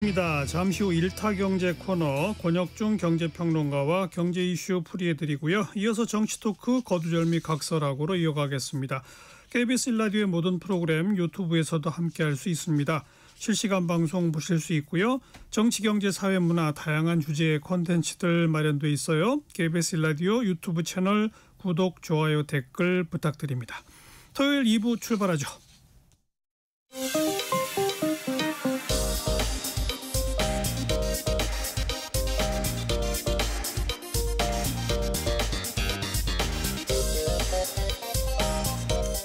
입니다. 잠시 후 일타경제 코너 권혁중 경제평론가와 경제 이슈 풀이해드리고요. 이어서 정치토크 거두절미 각설하고로 이어가겠습니다. KBS 1라디오의 모든 프로그램 유튜브에서도 함께할 수 있습니다. 실시간 방송 보실 수 있고요. 정치, 경제, 사회, 문화 다양한 주제의 콘텐츠들 마련돼 있어요. KBS 1라디오 유튜브 채널 구독, 좋아요, 댓글 부탁드립니다. 토요일 2부 출발하죠.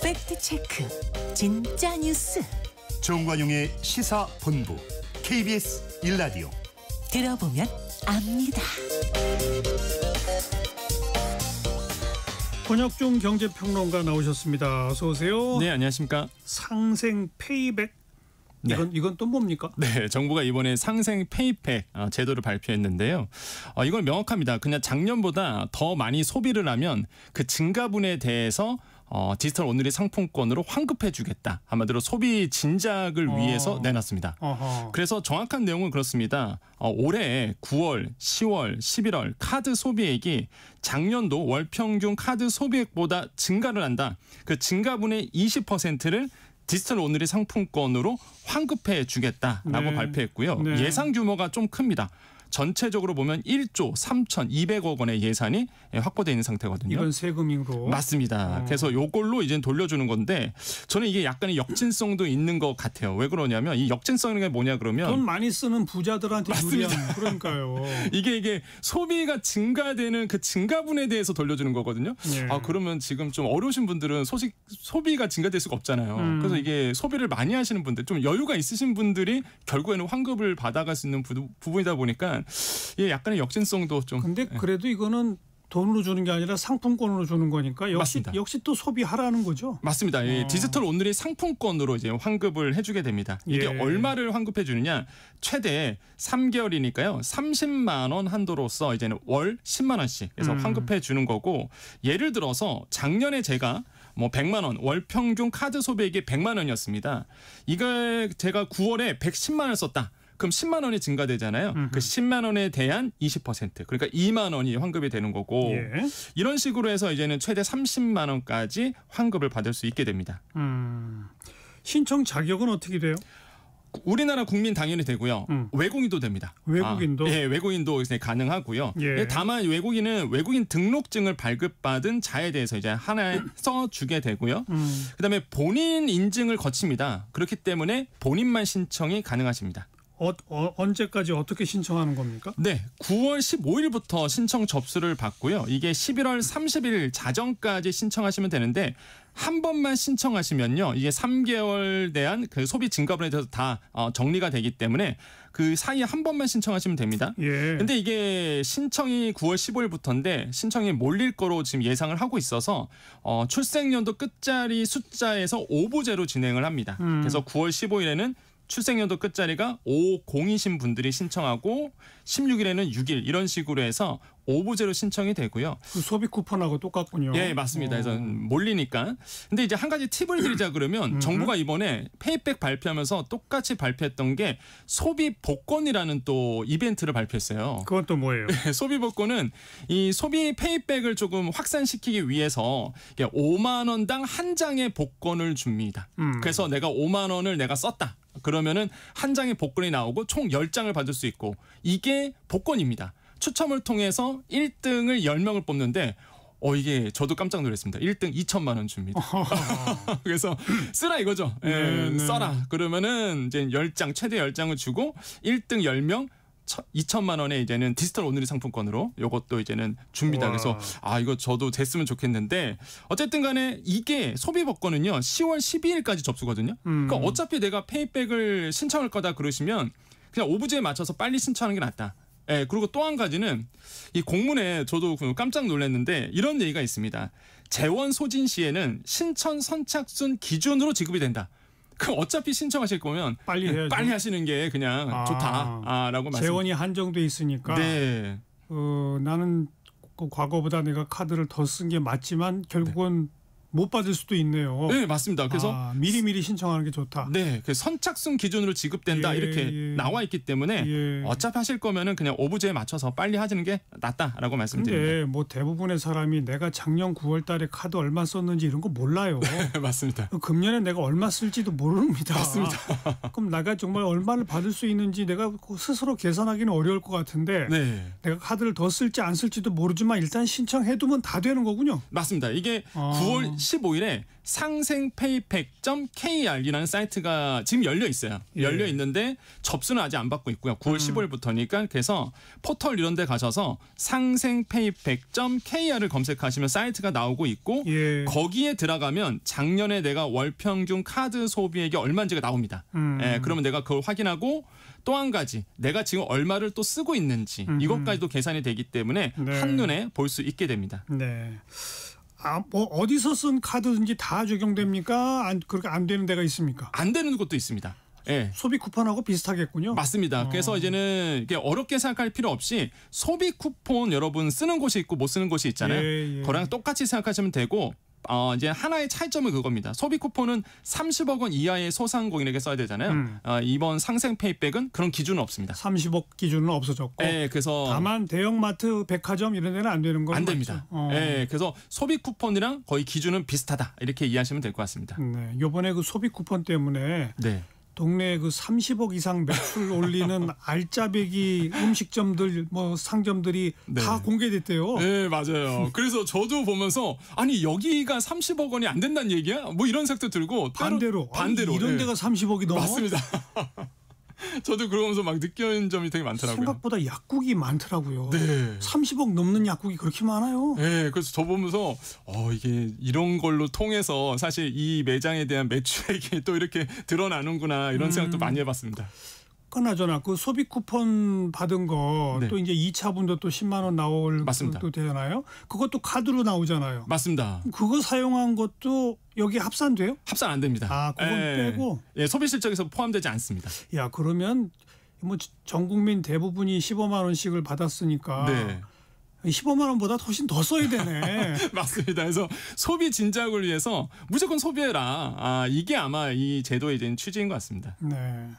팩트체크 진짜 뉴스 정관용의 시사본부 KBS 1라디오 들어보면 압니다. 권혁중 경제평론가 나오셨습니다. 어서 오세요. 네, 안녕하십니까. 상생 페이백. 네. 이건 또 뭡니까? 네, 정부가 이번에 상생 페이백 제도를 발표했는데요. 이건 명확합니다. 그냥 작년보다 더 많이 소비를 하면 그 증가분에 대해서 디지털 오늘의 상품권으로 환급해주겠다. 한마디로 소비 진작을 위해서 내놨습니다. 그래서 정확한 내용은 그렇습니다. 올해 9월, 10월, 11월 카드 소비액이 작년도 월 평균 카드 소비액보다 증가를 한다. 그 증가분의 20%를 디지털 오늘의 상품권으로 환급해 주겠다라고 발표했고요. 네. 예상 규모가 좀 큽니다. 전체적으로 보면 1조 3,200억 원의 예산이 확보되어 있는 상태거든요. 이건 세금으로. 맞습니다. 그래서 요걸로 이제 돌려주는 건데 저는 이게 약간의 역진성도 있는 것 같아요. 왜 그러냐면 이 역진성이 뭐냐 그러면 돈 많이 쓰는 부자들한테 유리한. 그러니까요. 이게 소비가 증가되는 그 증가분에 대해서 돌려주는 거거든요. 예. 그러면 지금 좀 어려우신 분들은 소비가 증가될 수가 없잖아요. 그래서 이게 소비를 많이 하시는 분들, 좀 여유가 있으신 분들이 결국에는 환급을 받아갈 수 있는 부분이다 보니까 예, 약간의 역진성도 좀. 근데 그래도 이거는 돈으로 주는 게 아니라 상품권으로 주는 거니까 역시 또 소비하라는 거죠. 맞습니다. 이 디지털 오늘의 상품권으로 이제 환급을 해주게 됩니다. 이게 얼마를 환급해 주느냐? 최대 3개월이니까요. 30만 원 한도로서 이제는 월 10만 원씩 해서 환급해 주는 거고, 예를 들어서 작년에 제가 100만 원 월 평균 카드 소비액이 100만 원이었습니다. 이걸 제가 9월에 110만 원을 썼다. 그럼 10만 원이 증가되잖아요. 그 10만 원에 대한 20%, 그러니까 2만 원이 환급이 되는 거고, 이런 식으로 해서 이제는 최대 30만 원까지 환급을 받을 수 있게 됩니다. 신청 자격은 어떻게 돼요? 우리나라 국민 당연히 되고요. 외국인도 됩니다. 외국인도? 예, 외국인도 이제 가능하고요. 예, 다만 외국인은 외국인 등록증을 발급받은 자에 대해서 이제 하나 써주게 되고요. 그다음에 본인 인증을 거칩니다. 그렇기 때문에 본인만 신청이 가능하십니다. 언제까지 어떻게 신청하는 겁니까? 네, 9월 15일부터 신청 접수를 받고요. 이게 11월 30일 자정까지 신청하시면 되는데, 한 번만 신청하시면요, 이게 3개월 대한 그 소비 증가분에 대해서 다 정리가 되기 때문에 그 사이에 한 번만 신청하시면 됩니다. 근데 이게 신청이 9월 15일부터인데 신청이 몰릴 거로 지금 예상을 하고 있어서 출생연도 끝자리 숫자에서 5부제로 진행을 합니다. 그래서 9월 15일에는 출생연도 끝자리가 50이신 분들이 신청하고 16일에는 6일 이런 식으로 해서 5부제로 신청이 되고요. 그 소비 쿠폰하고 똑같군요. 예, 맞습니다. 그래서 몰리니까. 근데 이제 한 가지 팁을 드리자 그러면 정부가 이번에 페이백 발표하면서 똑같이 발표했던 게 소비 복권이라는 또 이벤트를 발표했어요. 그건 또 뭐예요? 소비 복권은 이 소비 페이백을 조금 확산시키기 위해서 5만 원당 한 장의 복권을 줍니다. 그래서 내가 5만 원을 내가 썼다. 그러면은 한 장의 복권이 나오고 총 10장을 받을 수 있고, 이게 복권입니다. 추첨을 통해서 1등을 10명을 뽑는데 이게 저도 깜짝 놀랐습니다. 1등 2천만 원 줍니다. 그래서 쓰라 이거죠. 써라. 그러면은 이제 10장, 최대 10장을 주고 1등 10명 2천만 원에 이제는 디지털 오늘의 상품권으로 요것도 이제는 줍니다. 그래서 이거 저도 됐으면 좋겠는데, 어쨌든 간에 이게 소비 복권은요 10월 12일까지 접수거든요. 그러니까 어차피 내가 페이백을 신청할 거다 그러시면 그냥 오부제에 맞춰서 빨리 신청하는 게 낫다. 예, 그리고 또 한 가지는 이 공문에 저도 깜짝 놀랐는데 이런 얘기가 있습니다. 재원 소진 시에는 신청 선착순 기준으로 지급이 된다. 그럼 어차피 신청하실 거면 빨리 해야죠. 빨리 하시는 게 그냥 좋다라고 말씀. 재원이 한정돼 있으니까. 네. 나는 그 과거보다 내가 카드를 더 쓴 게 맞지만 결국은 못 받을 수도 있네요. 네, 맞습니다. 그래서 미리미리 신청하는 게 좋다. 네, 그 선착순 기준으로 지급된다 이렇게 나와 있기 때문에 어차피 하실 거면은 그냥 오브제에 맞춰서 빨리 하시는 게 낫다라고 말씀드립니다. 근데 뭐 대부분의 사람이 내가 작년 9월달에 카드 얼마 썼는지 이런 거 몰라요. 맞습니다. 금년에 내가 얼마 쓸지도 모릅니다. 맞습니다. 그럼 내가 정말 얼마를 받을 수 있는지 내가 스스로 계산하기는 어려울 것 같은데 네. 내가 카드를 더 쓸지 안 쓸지도 모르지만 일단 신청해두면 다 되는 거군요. 맞습니다. 이게 9월 15일에 상생페이팩.kr이라는 사이트가 지금 열려 있어요. 열려 있는데 접수는 아직 안 받고 있고요. 9월 15일부터니까 그래서 포털 이런 데 가셔서 상생페이팩.kr을 검색하시면 사이트가 나오고 있고 거기에 들어가면 작년에 내가 월평균 카드 소비액이 얼마인지가 나옵니다. 그러면 내가 그걸 확인하고 또 한 가지 내가 지금 얼마를 또 쓰고 있는지 이것까지도 계산이 되기 때문에 한눈에 볼 수 있게 됩니다. 네. 뭐 어디서 쓴 카드든지 다 적용됩니까? 그렇게 안 되는 데가 있습니까? 안 되는 곳도 있습니다. 예. 소비 쿠폰하고 비슷하겠군요. 맞습니다. 그래서 이제는 이게 어렵게 생각할 필요 없이 소비 쿠폰 여러분 쓰는 곳이 있고 못 쓰는 곳이 있잖아요. 그거랑 똑같이 생각하시면 되고 이제 하나의 차이점은 그겁니다. 소비 쿠폰은 30억 원 이하의 소상공인에게 써야 되잖아요. 이번 상생페이백은 그런 기준은 없습니다. 30억 기준은 없어졌고. 네, 그래서 다만 대형마트, 백화점 이런 데는 안 되는 건 안 됩니다. 네, 그래서 소비 쿠폰이랑 거의 기준은 비슷하다 이렇게 이해하시면 될 것 같습니다. 네, 이번에 그 소비 쿠폰 때문에. 네. 동네에 그 30억 이상 매출 올리는 알짜배기 음식점들 뭐 상점들이 다 공개됐대요. 네, 맞아요. 그래서 저도 보면서 아니 여기가 30억 원이 안 된다는 얘기야? 뭐 이런 생각도 들고 반대로 이런 데가 30억이 넘어? 맞습니다. 저도 그러면서 막 느끼는 점이 되게 많더라고요. 생각보다 약국이 많더라고요. 네. 30억 넘는 약국이 그렇게 많아요. 네, 그래서 저 보면서 이게 이런 걸로 통해서 사실 이 매장에 대한 매출액이 또 이렇게 드러나는구나 이런 생각도 많이 해봤습니다. 그나저나 그 소비 쿠폰 받은 거 또 이제 2차분도 또 10만 원 나올 또 되잖아요. 그것도 카드로 나오잖아요. 맞습니다. 그거 사용한 것도 여기 합산돼요? 합산 안 됩니다. 그건 빼고. 소비 실적에서 포함되지 않습니다. 야, 그러면 뭐 전 국민 대부분이 15만 원씩을 받았으니까. 네. 15만 원보다 훨씬 더 써야 되네. 맞습니다. 그래서 소비 진작을 위해서 무조건 소비해라. 이게 아마 이 제도의 이제 취지인 것 같습니다. 네.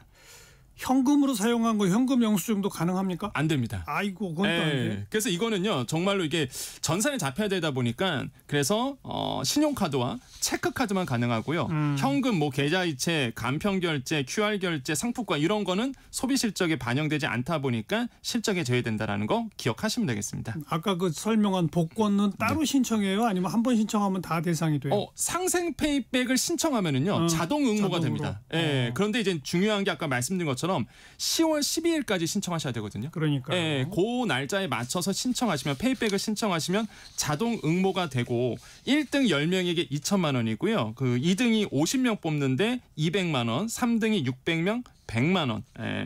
현금으로 사용한 거 현금 영수증도 가능합니까? 안 됩니다. 아이고, 그건 또 안 돼. 그래서 이거는요 정말로 이게 전산에 잡혀야 되다 보니까 그래서 신용카드와 체크카드만 가능하고요. 현금, 뭐 계좌이체, 간편결제, QR결제, 상품권 이런 거는 소비 실적에 반영되지 않다 보니까 실적에 제외된다라는 거 기억하시면 되겠습니다. 아까 그 설명한 복권은 따로 신청해요? 아니면 한 번 신청하면 다 대상이 돼요? 상생페이백을 신청하면은요 자동 응모가 됩니다. 그런데 이제 중요한 게 아까 말씀드린 것처럼 10월 12일까지 신청하셔야 되거든요. 그러니까. 그 날짜에 맞춰서 신청하시면 페이백을 신청하시면 자동 응모가 되고 1등 10명에게 2천만 원이고요. 그 2등이 50명 뽑는데 200만 원, 3등이 600명 100만 원.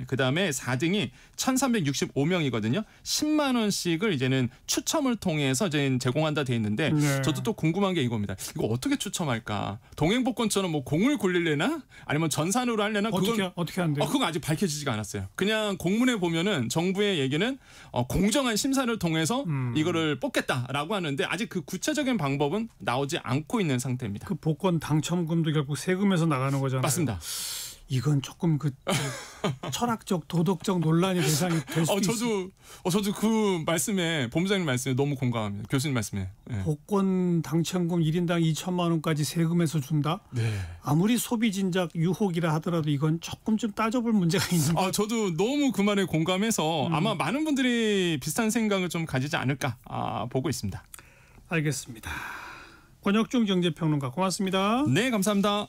그다음에 4등이 1,365명이거든요. 10만 원씩을 이제는 추첨을 통해서 이제 제공한다 돼 있는데 저도 또 궁금한 게 이겁니다. 이거 어떻게 추첨할까? 동행복권처럼 뭐 공을 굴리려나? 아니면 전산으로 하려나? 어떻게 한대요? 그건 아직 밝혀지지가 않았어요. 그냥 공문에 보면은 정부의 얘기는 공정한 심사를 통해서 이거를 뽑겠다라고 하는데 아직 그 구체적인 방법은 나오지 않고 있는 상태입니다. 그 복권 당첨금도 결국 세금에서 나가는 거잖아요. 맞습니다. 이건 조금 그 철학적 도덕적 논란의 대상이 될 수도 있어요. 저도 그 말씀에 본부장님 말씀에 너무 공감합니다. 교수님 말씀에. 복권 당첨금 1인당 2천만 원까지 세금에서 준다? 네. 아무리 소비 진작 유혹이라 하더라도 이건 조금 좀 따져볼 문제가 있는 것 저도 너무 그 말에 공감해서 아마 많은 분들이 비슷한 생각을 좀 가지지 않을까 보고 있습니다. 알겠습니다. 권혁중 경제평론가 고맙습니다. 네, 감사합니다.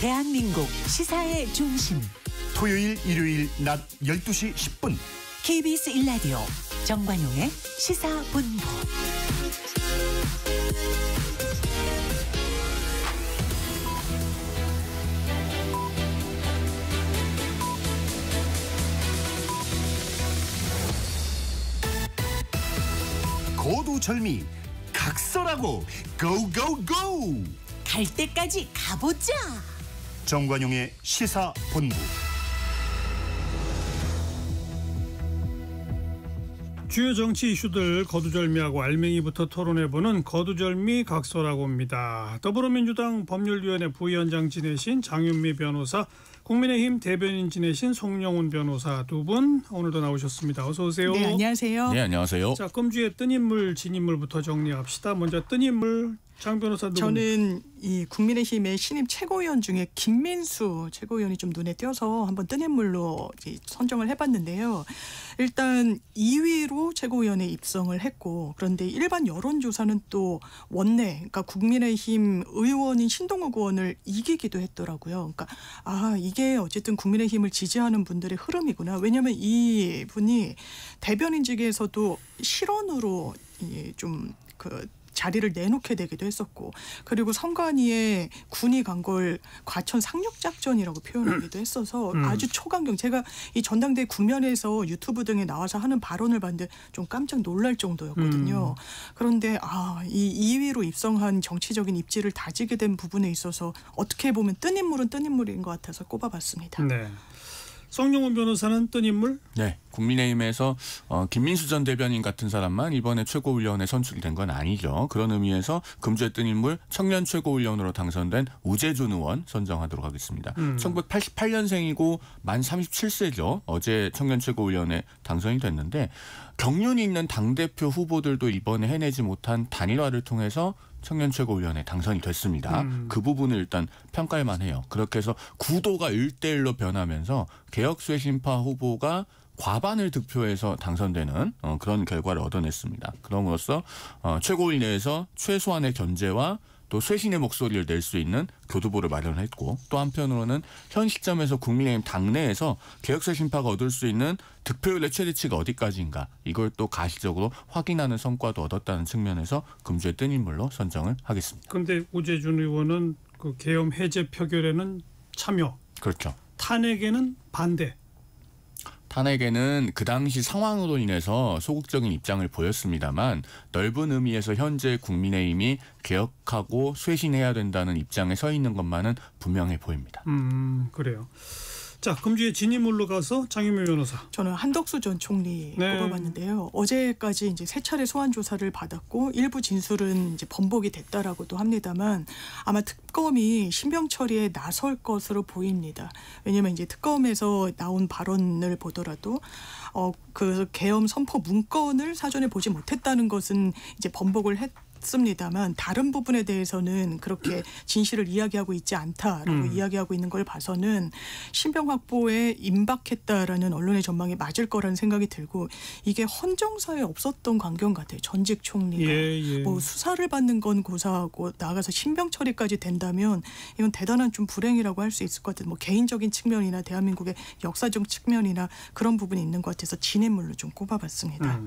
대한민국 시사의 중심 토요일 일요일 낮 12시 10분 KBS 1라디오 정관용의 시사본부. 고두절미 각설하고 고고고 갈 때까지 가보자. 정관용의 시사본부. 주요 정치 이슈들 거두절미하고 알맹이부터 토론해보는 거두절미 각서라고 합니다. 더불어민주당 법률위원회 부위원장 지내신 장윤미 변호사, 국민의힘 대변인 지내신 송영훈 변호사 두 분 오늘도 나오셨습니다. 어서 오세요. 네, 안녕하세요. 네, 안녕하세요. 자, 금주의 뜬 인물, 진 인물부터 정리합시다. 먼저 뜬 인물 장 변호사 누구? 저는 이 국민의힘의 신임 최고위원 중에 김민수 최고위원이 좀 눈에 띄어서 한번 뜬 인물로 선정을 해봤는데요. 일단 2위로 최고위원에 입성을 했고, 그런데 일반 여론조사는 또 원내, 그러니까 국민의힘 의원인 신동욱 의원을 이기기도 했더라고요. 그러니까 이게 어쨌든 국민의힘을 지지하는 분들의 흐름이구나. 왜냐하면 이 분이 대변인직에서도 실언으로 좀 자리를 내놓게 되기도 했었고, 그리고 선관위에 군이 간 걸 과천 상륙작전이라고 표현하기도 했어서 아주 초강경. 제가 이 전당대회 국면에서 유튜브 등에 나와서 하는 발언을 봤는데 좀 깜짝 놀랄 정도였거든요. 그런데 이 2위로 입성한 정치적인 입지를 다지게 된 부분에 있어서 어떻게 보면 뜬 인물은 뜬 인물인 것 같아서 꼽아봤습니다. 네. 송영훈 변호사는 뜬 인물? 네, 국민의힘에서 김민수 전 대변인 같은 사람만 이번에 최고위원에 선출된 건 아니죠. 그런 의미에서 금주에 뜬 인물 청년 최고위원으로 당선된 우재준 의원 선정하도록 하겠습니다. 1988년생이고 만 37세죠. 어제 청년 최고위원에 당선이 됐는데 경륜이 있는 당대표 후보들도 이번에 해내지 못한 단일화를 통해서 청년 최고위원에 당선이 됐습니다. 그 부분을 일단 평가할 만해요. 그렇게 해서 구도가 1대1로 변하면서 개혁쇄신파 후보가 과반을 득표해서 당선되는 그런 결과를 얻어냈습니다. 그럼으로써 최고위 내에서 최소한의 견제와 또 쇄신의 목소리를 낼 수 있는 교두보를 마련했고, 또 한편으로는 현 시점에서 국민의힘 당내에서 개혁쇄신파가 얻을 수 있는 득표율의 최대치가 어디까지인가, 이걸 또 가시적으로 확인하는 성과도 얻었다는 측면에서 금주에 뜬 인물로 선정을 하겠습니다. 그런데 우재준 의원은 그 계엄 해제 표결에는 참여, 그렇죠. 탄핵에는 반대. 탄핵에는 그 당시 상황으로 인해서 소극적인 입장을 보였습니다만 넓은 의미에서 현재 국민의힘이 개혁하고 쇄신해야 된다는 입장에 서 있는 것만은 분명해 보입니다. 그래요. 자, 금주의 진인물로 가서 장윤미 변호사. 저는 한덕수 전 총리 꼽아봤는데요. 어제까지 이제 3차례 소환 조사를 받았고 일부 진술은 이제 번복이 됐다라고도 합니다만 아마 특검이 신병 처리에 나설 것으로 보입니다. 왜냐하면 이제 특검에서 나온 발언을 보더라도 그 계엄 선포 문건을 사전에 보지 못했다는 것은 이제 번복을 습니다만 다른 부분에 대해서는 그렇게 진실을 이야기하고 있지 않다라고 이야기하고 있는 걸 봐서는 신병 확보에 임박했다라는 언론의 전망이 맞을 거라는 생각이 들고, 이게 헌정사에 없었던 광경 같아요. 전직 총리가 뭐 수사를 받는 건 고사하고 나가서 신병 처리까지 된다면 이건 대단한 좀 불행이라고 할 수 있을 것 같아요. 뭐 개인적인 측면이나 대한민국의 역사적 측면이나 그런 부분이 있는 것 같아서 진인물로 좀 꼽아봤습니다.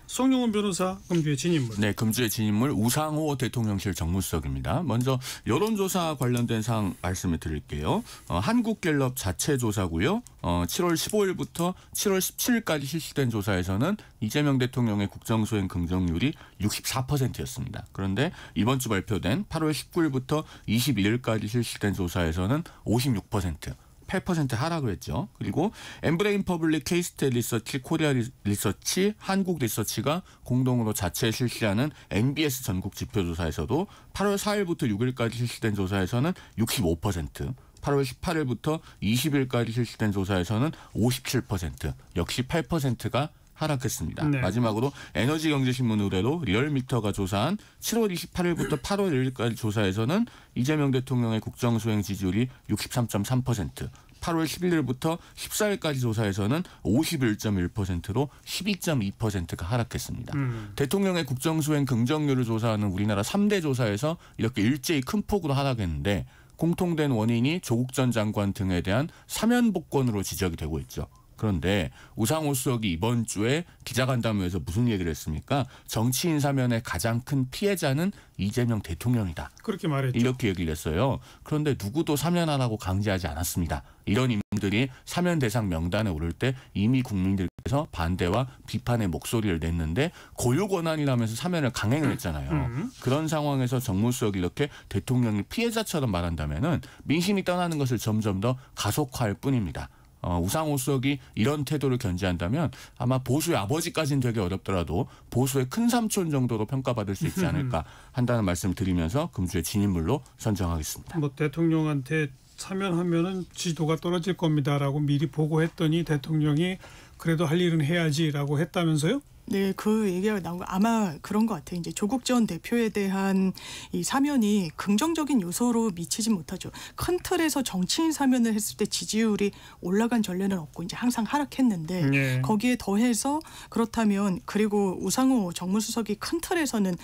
송영훈 변호사 금주의 진인물. 네, 금주의 진인물 우상호 대통령실 정무수석입니다. 먼저 여론조사 관련된 사항 말씀을 드릴게요. 한국갤럽 자체 조사고요. 7월 15일부터 7월 17일까지 실시된 조사에서는 이재명 대통령의 국정수행 긍정률이 64%였습니다. 그런데 이번 주 발표된 8월 19일부터 21일까지 실시된 조사에서는 56%. 8% 하락을 했죠. 그리고 엠브레인 퍼블릭, K스탯 리서치, 코리아 리서치, 한국 리서치가 공동으로 자체 실시하는 NBS 전국 지표조사에서도 8월 4일부터 6일까지 실시된 조사에서는 65%, 8월 18일부터 20일까지 실시된 조사에서는 57%, 역시 8%가 하락했습니다. 네. 마지막으로 에너지경제신문 의뢰로 리얼미터가 조사한 7월 28일부터 8월 1일까지 조사에서는 이재명 대통령의 국정수행 지지율이 63.3%, 8월 11일부터 14일까지 조사에서는 51.1%로 12.2%가 하락했습니다. 대통령의 국정수행 긍정률을 조사하는 우리나라 3대 조사에서 이렇게 일제히 큰 폭으로 하락했는데 공통된 원인이 조국 전 장관 등에 대한 사면 복권으로 지적이 되고 있죠. 그런데 우상호 수석이 이번 주에 기자간담회에서 무슨 얘기를 했습니까? 정치인 사면의 가장 큰 피해자는 이재명 대통령이다. 그렇게 말했죠. 이렇게 얘기를 했어요. 그런데 누구도 사면하라고 강제하지 않았습니다. 이런 이름들이 사면 대상 명단에 오를 때 이미 국민들께서 반대와 비판의 목소리를 냈는데 고유 권한이라면서 사면을 강행을 했잖아요. 그런 상황에서 정무수석이 이렇게 대통령이 피해자처럼 말한다면은 민심이 떠나는 것을 점점 더 가속화할 뿐입니다. 우상호 수석이 이런 태도를 견지한다면 아마 보수의 아버지까지는 되게 어렵더라도 보수의 큰 삼촌 정도로 평가받을 수 있지 않을까 한다는 말씀을 드리면서 금주의 진인물로 선정하겠습니다. 뭐 대통령한테 사면하면은 지도가 떨어질 겁니다라고 미리 보고했더니 대통령이 그래도 할 일은 해야지라고 했다면서요? 네, 그 얘기가 나온 거 아마 그런 것 같아요. 이제 조국 전 대표에 대한 이 사면이 긍정적인 요소로 미치지 못하죠. 큰 틀에서 정치인 사면을 했을 때 지지율이 올라간 전례는 없고 이제 항상 하락했는데 예. 거기에 더해서 그렇다면 그리고 우상호 정무수석이 큰 틀에서는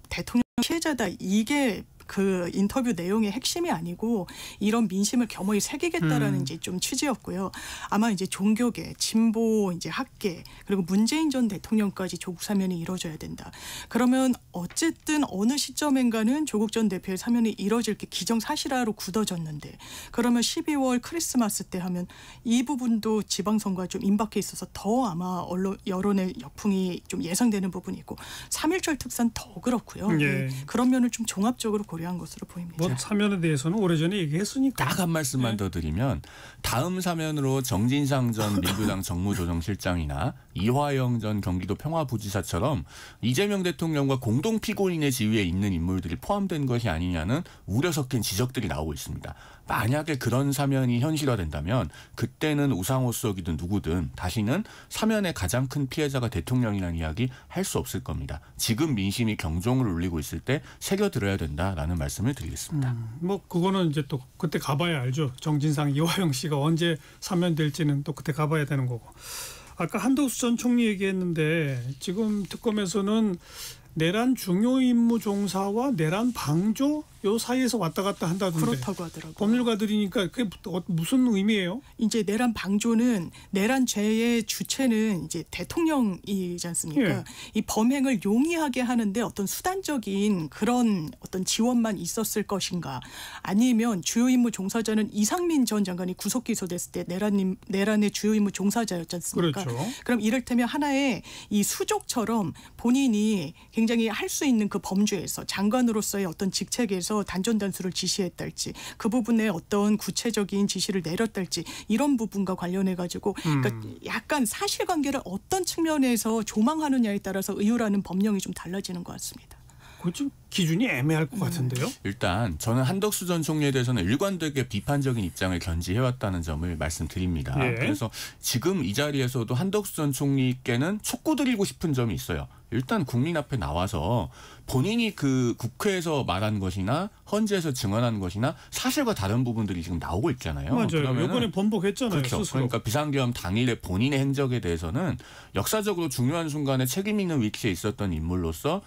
대통령 피해자다 이게 그 인터뷰 내용의 핵심이 아니고 이런 민심을 겸허히 새기겠다라는 이제 좀 취지였고요. 아마 이제 종교계, 진보 이제 학계 그리고 문재인 전 대통령까지 조국 사면이 이루어져야 된다. 그러면 어쨌든 어느 시점인가는 조국 전 대표의 사면이 이루어질 게 기정사실화로 굳어졌는데 그러면 12월 크리스마스 때 하면 이 부분도 지방선거가 좀 임박해 있어서 더 아마 언론 여론의 역풍이 좀 예상되는 부분이 있고 3.1절 특사는 더 그렇고요. 예. 그런 면을 좀 종합적으로 고려한 것으로 보입니다. 뭐 사면에 대해서는 오래전에 얘기했으니까. 딱 한 말씀만 더 드리면 다음 사면으로 정진상 전 민주당 정무조정실장이나 이화영 전 경기도 평화부지사처럼 이재명 대통령과 공동 피고인의 지위에 있는 인물들이 포함된 것이 아니냐는 우려 섞인 지적들이 나오고 있습니다. 만약에 그런 사면이 현실화된다면 그때는 우상호 수석이든 누구든 다시는 사면의 가장 큰 피해자가 대통령이라는 이야기 할 수 없을 겁니다. 지금 민심이 경종을 울리고 있을 때 새겨들어야 된다라는 말씀을 드리겠습니다. 뭐 그거는 이제 또 그때 가봐야 알죠. 정진상 이화영 씨가 언제 사면될지는 또 그때 가봐야 되는 거고. 아까 한덕수 전 총리 얘기했는데 지금 특검에서는 내란 중요 임무 종사와 내란 방조 요 사이에서 왔다 갔다 한다던데. 그렇다고 하더라고요. 법률가들이니까 그게 무슨 의미예요? 이제 내란 방조는 내란 죄의 주체는 이제 대통령이지 않습니까? 예. 이 범행을 용이하게 하는데 어떤 수단적인 그런 어떤 지원만 있었을 것인가? 아니면 주요 임무 종사자는 이상민 전 장관이 구속 기소됐을 때 내란의 주요 임무 종사자였지 않습니까? 그렇죠. 그럼 이를테면 하나의 이 수족처럼 본인이 굉장히 할 수 있는 그 범주에서 장관으로서의 어떤 직책에서 단전단수를 지시했달지 그 부분에 어떤 구체적인 지시를 내렸달지 이런 부분과 관련해 가지고 그러니까 약간 사실관계를 어떤 측면에서 조망하느냐에 따라서 의율하는 법령이 좀 달라지는 것 같습니다. 그 좀 기준이 애매할 것 같은데요. 일단 저는 한덕수 전 총리에 대해서는 일관되게 비판적인 입장을 견지해왔다는 점을 말씀드립니다. 예. 그래서 지금 이 자리에서도 한덕수 전 총리께는 촉구드리고 싶은 점이 있어요. 일단 국민 앞에 나와서 본인이 그 국회에서 말한 것이나 헌재에서 증언한 것이나 사실과 다른 부분들이 지금 나오고 있잖아요. 맞아요. 그러면은 이번에 번복했잖아요. 그렇죠. 스스로. 그러니까 비상계엄 당일에 본인의 행적에 대해서는 역사적으로 중요한 순간에 책임 있는 위치에 있었던 인물로서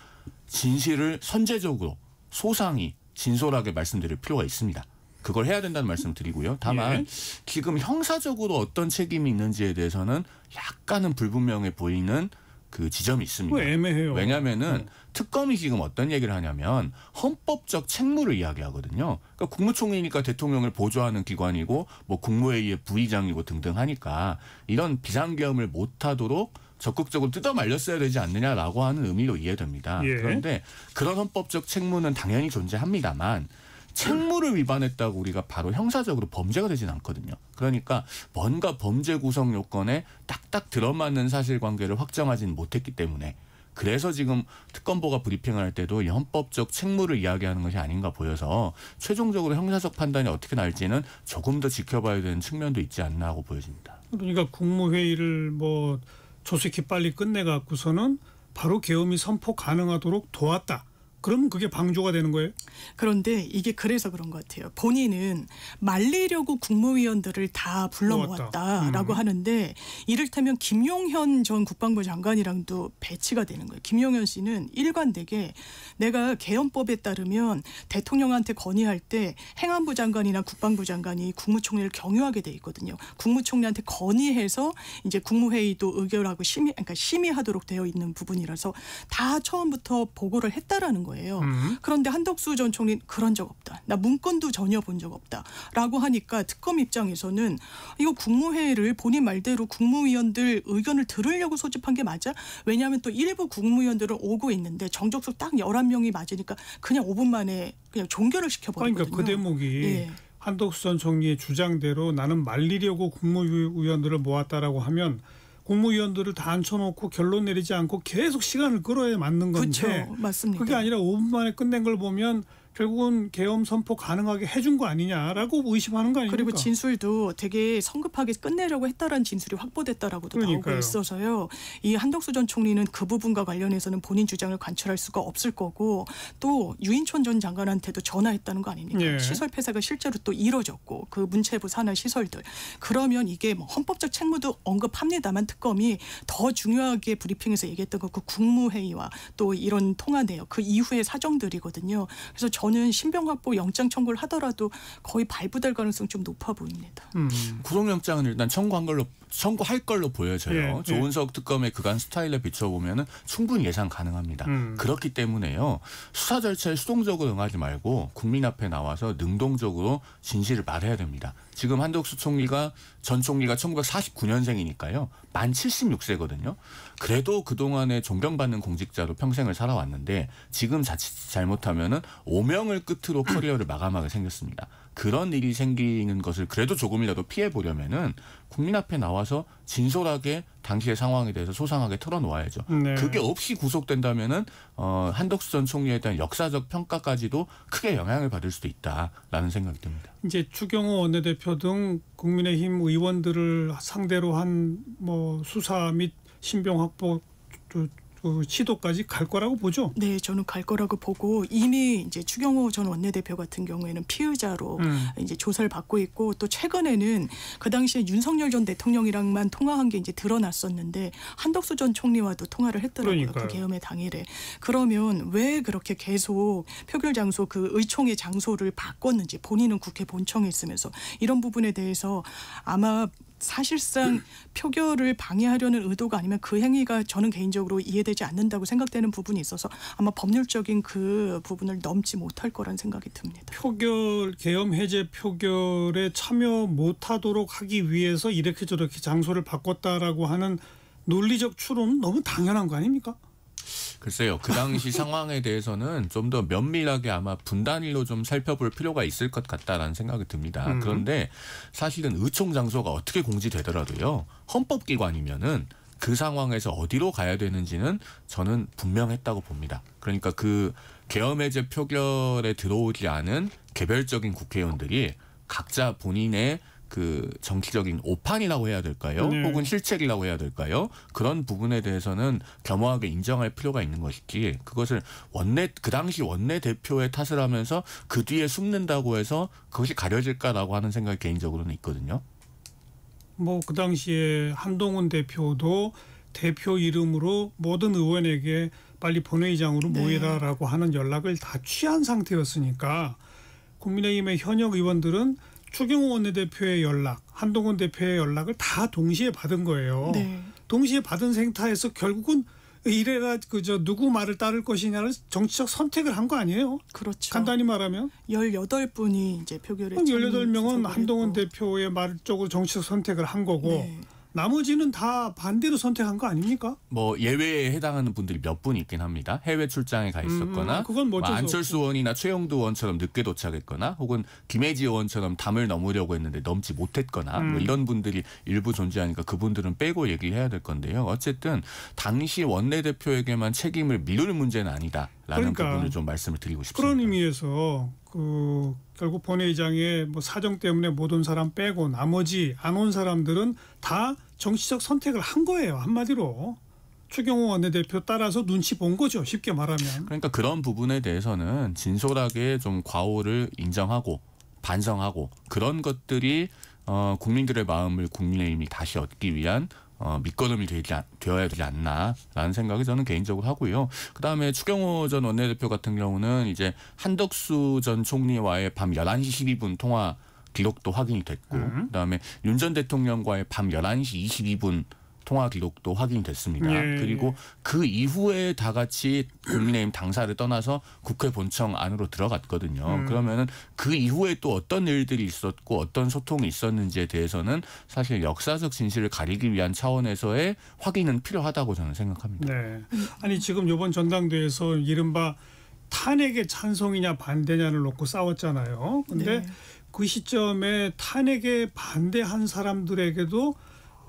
진실을 선제적으로 소상히 진솔하게 말씀드릴 필요가 있습니다. 그걸 해야 된다는 말씀을 드리고요. 다만 예. 지금 형사적으로 어떤 책임이 있는지에 대해서는 약간은 불분명해 보이는 그 지점이 있습니다. 그거 애매해요. 왜냐하면은 특검이 지금 어떤 얘기를 하냐면 헌법적 책무를 이야기하거든요. 그러니까 국무총리니까 대통령을 보좌하는 기관이고 뭐 국무회의의 부의장이고 등등 하니까 이런 비상계엄을 못하도록 적극적으로 뜯어 말렸어야 되지 않느냐라고 하는 의미로 이해됩니다. 예. 그런데 그런 헌법적 책무는 당연히 존재합니다만 책무를 위반했다고 우리가 바로 형사적으로 범죄가 되진 않거든요. 그러니까 뭔가 범죄 구성 요건에 딱딱 들어맞는 사실관계를 확정하지는 못했기 때문에 그래서 지금 특검보가 브리핑을 할 때도 이 헌법적 책무를 이야기하는 것이 아닌가 보여서 최종적으로 형사적 판단이 어떻게 날지는 조금 더 지켜봐야 되는 측면도 있지 않나 하고 보여집니다. 그러니까 국무회의를 뭐 조속히 빨리 끝내갖고서는 바로 계엄이 선포 가능하도록 도왔다. 그러면 그게 방조가 되는 거예요? 그런데 이게 그래서 그런 것 같아요. 본인은 말리려고 국무위원들을 다 불러모았다라고 하는데 이를테면 김용현 전 국방부 장관이랑도 배치가 되는 거예요. 김용현 씨는 일관되게 내가 계엄법에 따르면 대통령한테 건의할 때 행안부 장관이나 국방부 장관이 국무총리를 경유하게 돼 있거든요. 국무총리한테 건의해서 이제 국무회의도 의결하고 그러니까 심의하도록 되어 있는 부분이라서 다 처음부터 보고를 했다라는 거예요. 거예요. 그런데 한덕수 전 총리는 그런 적 없다. 나 문건도 전혀 본 적 없다라고 하니까 특검 입장에서는 이거 국무회의를 본인 말대로 국무위원들 의견을 들으려고 소집한 게 맞아? 왜냐하면 또 일부 국무위원들은 오고 있는데 정적수 딱 11명이 맞으니까 그냥 5분 만에 그냥 종결을 시켜버리거든요. 그러니까 그 대목이 예. 한덕수 전 총리의 주장대로 나는 말리려고 국무위원들을 모았다라고 하면 국무위원들을 다 앉혀놓고 결론 내리지 않고 계속 시간을 끌어야 맞는 건데 그렇죠. 맞습니다. 그게 아니라 5분 만에 끝낸 걸 보면 결국은 계엄 선포 가능하게 해준 거 아니냐라고 의심하는 거 아닙니까? 그리고 진술도 되게 성급하게 끝내려고 했다라는 진술이 확보됐다라고도 그러니까요. 나오고 있어서요. 이 한덕수 전 총리는 그 부분과 관련해서는 본인 주장을 관철할 수가 없을 거고 또 유인촌 전 장관한테도 전화했다는 거 아닙니까? 예. 시설 폐쇄가 실제로 또 이뤄졌고 그 문체부 산하 시설들. 그러면 이게 뭐 헌법적 책무도 언급합니다만 특검이 더 중요하게 브리핑에서 얘기했던 거 그 국무회의와 또 이런 통화 내역 그 이후의 사정들이거든요. 그래서 저는 신병 확보 영장 청구를 하더라도 거의 발부될 가능성 좀 높아 보입니다. 구속영장은 일단 청구할 걸로 보여져요. 예, 조은석 특검의 그간 스타일에 비춰보면 충분히 예상 가능합니다. 그렇기 때문에요. 수사 절차에 수동적으로 응하지 말고 국민 앞에 나와서 능동적으로 진실을 말해야 됩니다. 지금 한덕수 전 총리가 1949년생이니까요. 만 76세거든요. 그래도 그동안에 존경받는 공직자로 평생을 살아왔는데 지금 자칫 잘못하면은 오명을 끝으로 커리어를 마감하게 생겼습니다. 그런 일이 생기는 것을 그래도 조금이라도 피해보려면은 국민 앞에 나와서 진솔하게 당시의 상황에 대해서 소상하게 털어놓아야죠. 네. 그게 없이 구속된다면은 한덕수 전 총리에 대한 역사적 평가까지도 크게 영향을 받을 수도 있다라는 생각이 듭니다. 이제 추경호 원내대표 등 국민의힘 의원들을 상대로 한 뭐 수사 및 신병 확보 시도까지 갈 거라고 보죠. 네, 저는 갈 거라고 보고 이미 이제 추경호 전 원내대표 같은 경우에는 피의자로 이제 조사를 받고 있고 또 최근에는 그 당시에 윤석열 전 대통령이랑만 통화한 게 이제 드러났었는데 한덕수 전 총리와도 통화를 했더라고요. 그러니까요. 그 계엄의 당일에. 그러면 왜 그렇게 계속 표결 장소 그 의총의 장소를 바꿨는지 본인은 국회 본청에 있으면서 이런 부분에 대해서 아마 사실상 표결을 방해하려는 의도가 아니면 그 행위가 저는 개인적으로 이해되지 않는다고 생각되는 부분이 있어서 아마 법률적인 그 부분을 넘지 못할 거란 생각이 듭니다. 계엄 해제 표결에 참여 못하도록 하기 위해서 이렇게 저렇게 장소를 바꿨다라고 하는 논리적 추론은 너무 당연한 거 아닙니까? 글쎄요. 그 당시 상황에 대해서는 좀 더 면밀하게 아마 분단위로 좀 살펴볼 필요가 있을 것 같다라는 생각이 듭니다. 그런데 사실은 의총 장소가 어떻게 공지되더라도요. 헌법기관이면은 그 상황에서 어디로 가야 되는지는 저는 분명했다고 봅니다. 그러니까 그 계엄해제 표결에 들어오지 않은 개별적인 국회의원들이 각자 본인의 그 정치적인 오판이라고 해야 될까요? 네. 혹은 실책이라고 해야 될까요? 그런 부분에 대해서는 겸허하게 인정할 필요가 있는 것이지 그것을 그 당시 원내대표의 탓을 하면서 그 뒤에 숨는다고 해서 그것이 가려질까라고 하는 생각이 개인적으로는 있거든요. 뭐 그 당시에 한동훈 대표도 대표 이름으로 모든 의원에게 빨리 본회의장으로 모이라라고 하는 연락을 다 취한 상태였으니까 국민의힘의 현역 의원들은 추경호 원내대표의 연락, 한동훈 대표의 연락을 다 동시에 받은 거예요. 네. 동시에 받은 생타에서 결국은 이래라 누구 말을 따를 것이냐를 정치적 선택을 한 거 아니에요? 그렇죠. 간단히 말하면 18분이 이제 표결에 18명은 한동훈 했고. 대표의 말 쪽으로 정치적 선택을 한 거고 네. 나머지는 다 반대로 선택한 거 아닙니까? 뭐 예외에 해당하는 분들이 몇 분 있긴 합니다. 해외 출장에 가 있었거나 그건 뭐 어쩔 수 안철수 의원이나 최영두 의원처럼 늦게 도착했거나 혹은 김혜지 의원처럼 담을 넘으려고 했는데 넘지 못했거나 뭐 이런 분들이 일부 존재하니까 그분들은 빼고 얘기를 해야 될 건데요. 어쨌든 당시 원내대표에게만 책임을 미룰 문제는 아니다라는 그러니까 부분을 좀 말씀을 드리고 싶습니다. 그런 의미에서 결국 본회의장에 뭐 사정 때문에 못 온 사람 빼고 나머지 안 온 사람들은 다 정치적 선택을 한 거예요. 한마디로. 추경호 원내대표 따라서 눈치 본 거죠. 쉽게 말하면. 그러니까 그런 부분에 대해서는 진솔하게 좀 과오를 인정하고 반성하고 그런 것들이 국민들의 마음을 국민의힘이 다시 얻기 위한 밑거름이 되어야 되지 않나라는 생각이 저는 개인적으로 하고요. 그다음에 추경호 전 원내대표 같은 경우는 이제 한덕수 전 총리와의 밤 11시 12분 통화 기록도 확인이 됐고 그다음에 윤 전 대통령과의 밤 11시 22분 통화 기록도 확인됐습니다. 예. 그리고 그 이후에 다 같이 국민의힘 당사를 떠나서 국회 본청 안으로 들어갔거든요. 그러면은 그 이후에 또 어떤 일들이 있었고 어떤 소통이 있었는지에 대해서는 사실 역사적 진실을 가리기 위한 차원에서의 확인은 필요하다고 저는 생각합니다. 네. 아니 지금 이번 전당대회에서 이른바 탄핵의 찬성이냐 반대냐를 놓고 싸웠잖아요. 근데 네. 그 시점에 탄핵에 반대한 사람들에게도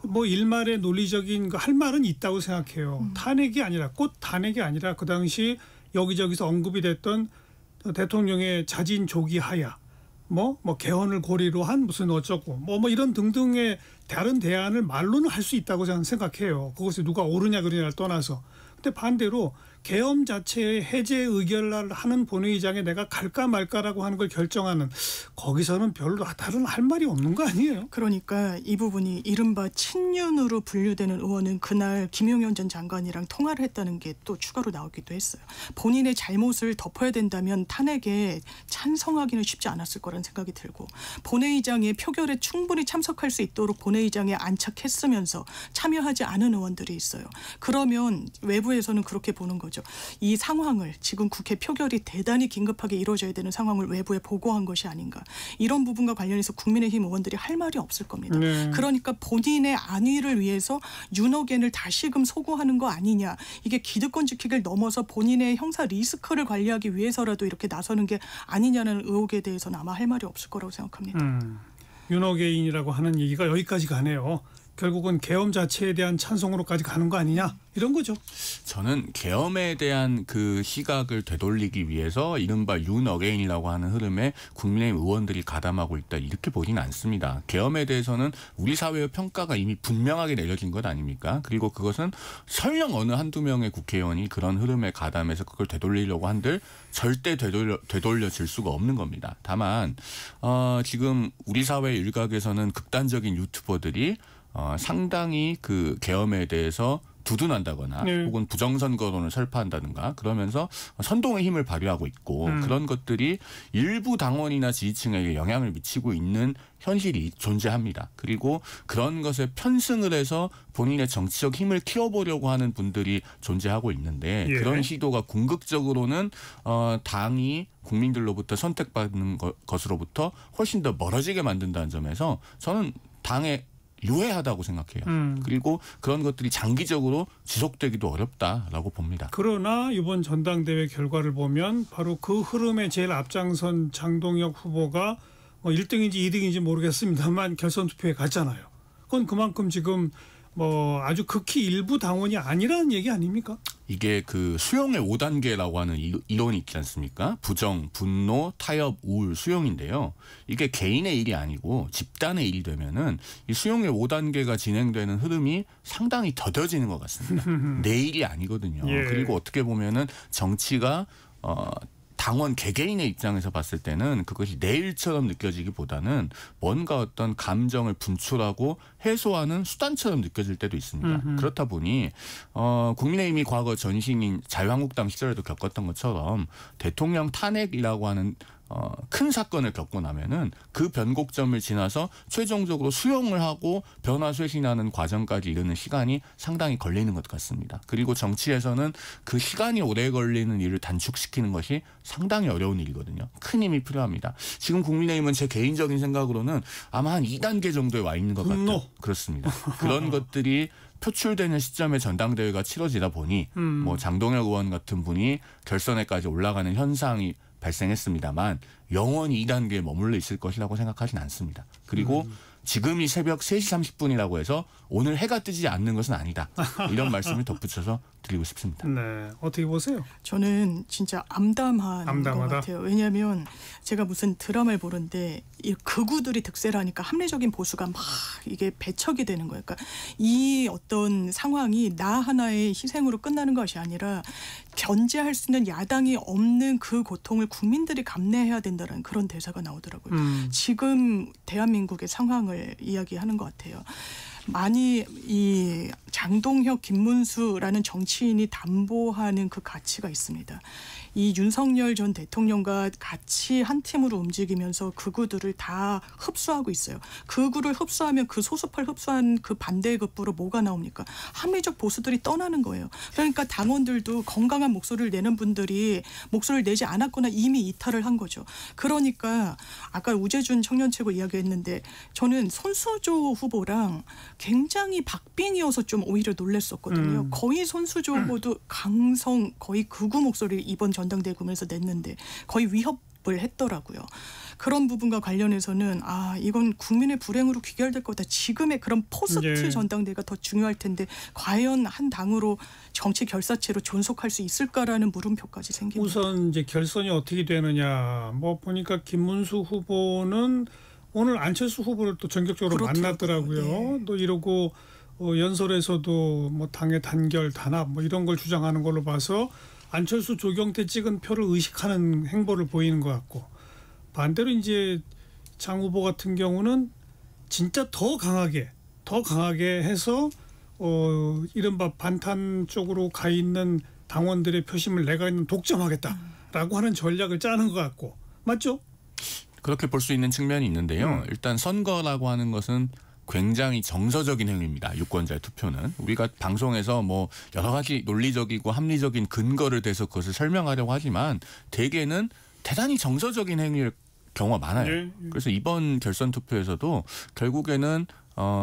뭐 일말의 논리적인 할 말은 있다고 생각해요. 탄핵이 아니라 꽃 탄핵이 아니라 그 당시 여기저기서 언급이 됐던 대통령의 자진 조기 하야, 뭐 개헌을 고리로 한 무슨 어쩌고 뭐 이런 등등의 다른 대안을 말로는 할 수 있다고 저는 생각해요. 그것이 누가 옳으냐 그르냐를 떠나서. 근데 반대로 계엄 자체의 해제 의결을 하는 본회의장에 내가 갈까 말까라고 하는 걸 결정하는 거기서는 별로 다른 할 말이 없는 거 아니에요? 그러니까 이 부분이 이른바 친윤으로 분류되는 의원은 그날 김용현 전 장관이랑 통화를 했다는 게 또 추가로 나오기도 했어요. 본인의 잘못을 덮어야 된다면 탄핵에 찬성하기는 쉽지 않았을 거란 생각이 들고 본회의장의 표결에 충분히 참석할 수 있도록 본회의장에 안착했으면서 참여하지 않은 의원들이 있어요. 그러면 외부에서는 그렇게 보는 거죠. 이 상황을 지금 국회 표결이 대단히 긴급하게 이루어져야 되는 상황을 외부에 보고한 것이 아닌가. 이런 부분과 관련해서 국민의힘 의원들이 할 말이 없을 겁니다. 네. 그러니까 본인의 안위를 위해서 윤호겐을 다시금 소구하는 거 아니냐. 이게 기득권 지키기를 넘어서 본인의 형사 리스크를 관리하기 위해서라도 이렇게 나서는 게 아니냐는 의혹에 대해서는 아마 할 말이 없을 거라고 생각합니다. 윤호개인이라고 하는 얘기가 여기까지 가네요. 결국은 계엄 자체에 대한 찬성으로까지 가는 거 아니냐 이런 거죠. 저는 계엄에 대한 그 시각을 되돌리기 위해서 이른바 윤 어게인이라고 하는 흐름에 국민의힘 의원들이 가담하고 있다 이렇게 보지는 않습니다. 계엄에 대해서는 우리 사회의 평가가 이미 분명하게 내려진 것 아닙니까? 그리고 그것은 설령 어느 한두 명의 국회의원이 그런 흐름에 가담해서 그걸 되돌리려고 한들 절대 되돌려질 수가 없는 겁니다. 다만 지금 우리 사회 일각에서는 극단적인 유튜버들이 상당히 그 계엄에 대해서 두둔한다거나 혹은 부정선거론을 설파한다든가 그러면서 선동의 힘을 발휘하고 있고 그런 것들이 일부 당원이나 지지층에게 영향을 미치고 있는 현실이 존재합니다. 그리고 그런 것에 편승을 해서 본인의 정치적 힘을 키워보려고 하는 분들이 존재하고 있는데 그런 시도가 궁극적으로는 당이 국민들로부터 선택받는 것으로부터 훨씬 더 멀어지게 만든다는 점에서 저는 당의 유해하다고 생각해요. 그리고 그런 것들이 장기적으로 지속되기도 어렵다라고 봅니다. 그러나 이번 전당대회 결과를 보면 바로 그 흐름에 제일 앞장선 장동혁 후보가 1등인지 2등인지 모르겠습니다만 결선 투표에 갔잖아요. 그건 그만큼 지금 아주 극히 일부 당원이 아니라는 얘기 아닙니까? 이게 그 수용의 5단계라고 하는 이론이 있지 않습니까? 부정, 분노, 타협, 우울, 수용인데요. 이게 개인의 일이 아니고 집단의 일이 되면은 이 수용의 5단계가 진행되는 흐름이 상당히 더뎌지는 것 같습니다. 내 일이 아니거든요. 그리고 어떻게 보면은 정치가 당원 개개인의 입장에서 봤을 때는 그것이 내 일처럼 느껴지기보다는 뭔가 어떤 감정을 분출하고 해소하는 수단처럼 느껴질 때도 있습니다. 그렇다 보니 국민의힘이 과거 전신인 자유한국당 시절에도 겪었던 것처럼 대통령 탄핵이라고 하는 큰 사건을 겪고 나면은 그 변곡점을 지나서 최종적으로 수용을 하고 변화 쇄신하는 과정까지 이르는 시간이 상당히 걸리는 것 같습니다. 그리고 정치에서는 그 시간이 오래 걸리는 일을 단축시키는 것이 상당히 어려운 일이거든요. 큰 힘이 필요합니다. 지금 국민의힘은 제 개인적인 생각으로는 아마 한 2단계 정도에 와 있는 것 같아요. 그렇습니다. 그런 것들이 표출되는 시점에 전당대회가 치러지다 보니 장동혁 의원 같은 분이 결선에까지 올라가는 현상이 발생했습니다만 영원히 2단계에 머물러 있을 것이라고 생각하진 않습니다. 그리고 지금이 새벽 3시 30분이라고 해서 오늘 해가 뜨지 않는 것은 아니다. 이런 말씀을 덧붙여서 드리고 싶습니다. 네, 어떻게 보세요? 저는 진짜 암담한 것 같아요. 왜냐하면 제가 무슨 드라마를 보는데 이 극우들이 득세를 하니까 합리적인 보수가 막 이게 배척이 되는 거예요. 그러니까 이 어떤 상황이 나 하나의 희생으로 끝나는 것이 아니라 견제할 수 있는 야당이 없는 그 고통을 국민들이 감내해야 된다는 그런 대사가 나오더라고요. 지금 대한민국의 상황을 이야기하는 것 같아요. 많이 이 장동혁, 김문수라는 정치인이 담보하는 그 가치가 있습니다. 이 윤석열 전 대통령과 같이 한 팀으로 움직이면서 극우들을 다 흡수하고 있어요. 극우를 흡수하면 그 소수파를 흡수한 그 반대의 급부로 뭐가 나옵니까? 합리적 보수들이 떠나는 거예요. 그러니까 당원들도 건강한 목소리를 내는 분들이 목소리를 내지 않았거나 이미 이탈을 한 거죠. 그러니까 아까 우재준 청년최고 이야기했는데 저는 손수조 후보랑 굉장히 박빙이어서 좀 오히려 놀랐었거든요. 거의 손수조 후보도 강성 거의 극우 목소리를 이번 전당대회 구면에서 냈는데 거의 위협을 했더라고요. 그런 부분과 관련해서는 이건 국민의 불행으로 귀결될 거다. 지금의 그런 포스트 전당대회가 더 중요할 텐데 과연 한 당으로 정치 결사체로 존속할 수 있을까라는 물음표까지 생깁니다. 우선 이제 결선이 어떻게 되느냐. 뭐 보니까 김문수 후보는 오늘 안철수 후보를 또 전격적으로 만났더라고요. 네. 또 이러고 연설에서도 뭐 당의 단결, 단합 뭐 이런 걸 주장하는 걸로 봐서 안철수 조경태 찍은 표를 의식하는 행보를 보이는 것 같고 반대로 이제 장 후보 같은 경우는 진짜 더 강하게 해서 이른바 반탄 쪽으로 가 있는 당원들의 표심을 내가 독점하겠다라고 하는 전략을 짜는 것 같고 맞죠? 그렇게 볼 수 있는 측면이 있는데요. 일단 선거라고 하는 것은 굉장히 정서적인 행위입니다. 유권자의 투표는. 우리가 방송에서 뭐 여러 가지 논리적이고 합리적인 근거를 대서 그것을 설명하려고 하지만 대개는 대단히 정서적인 행위일 경우가 많아요. 그래서 이번 결선 투표에서도 결국에는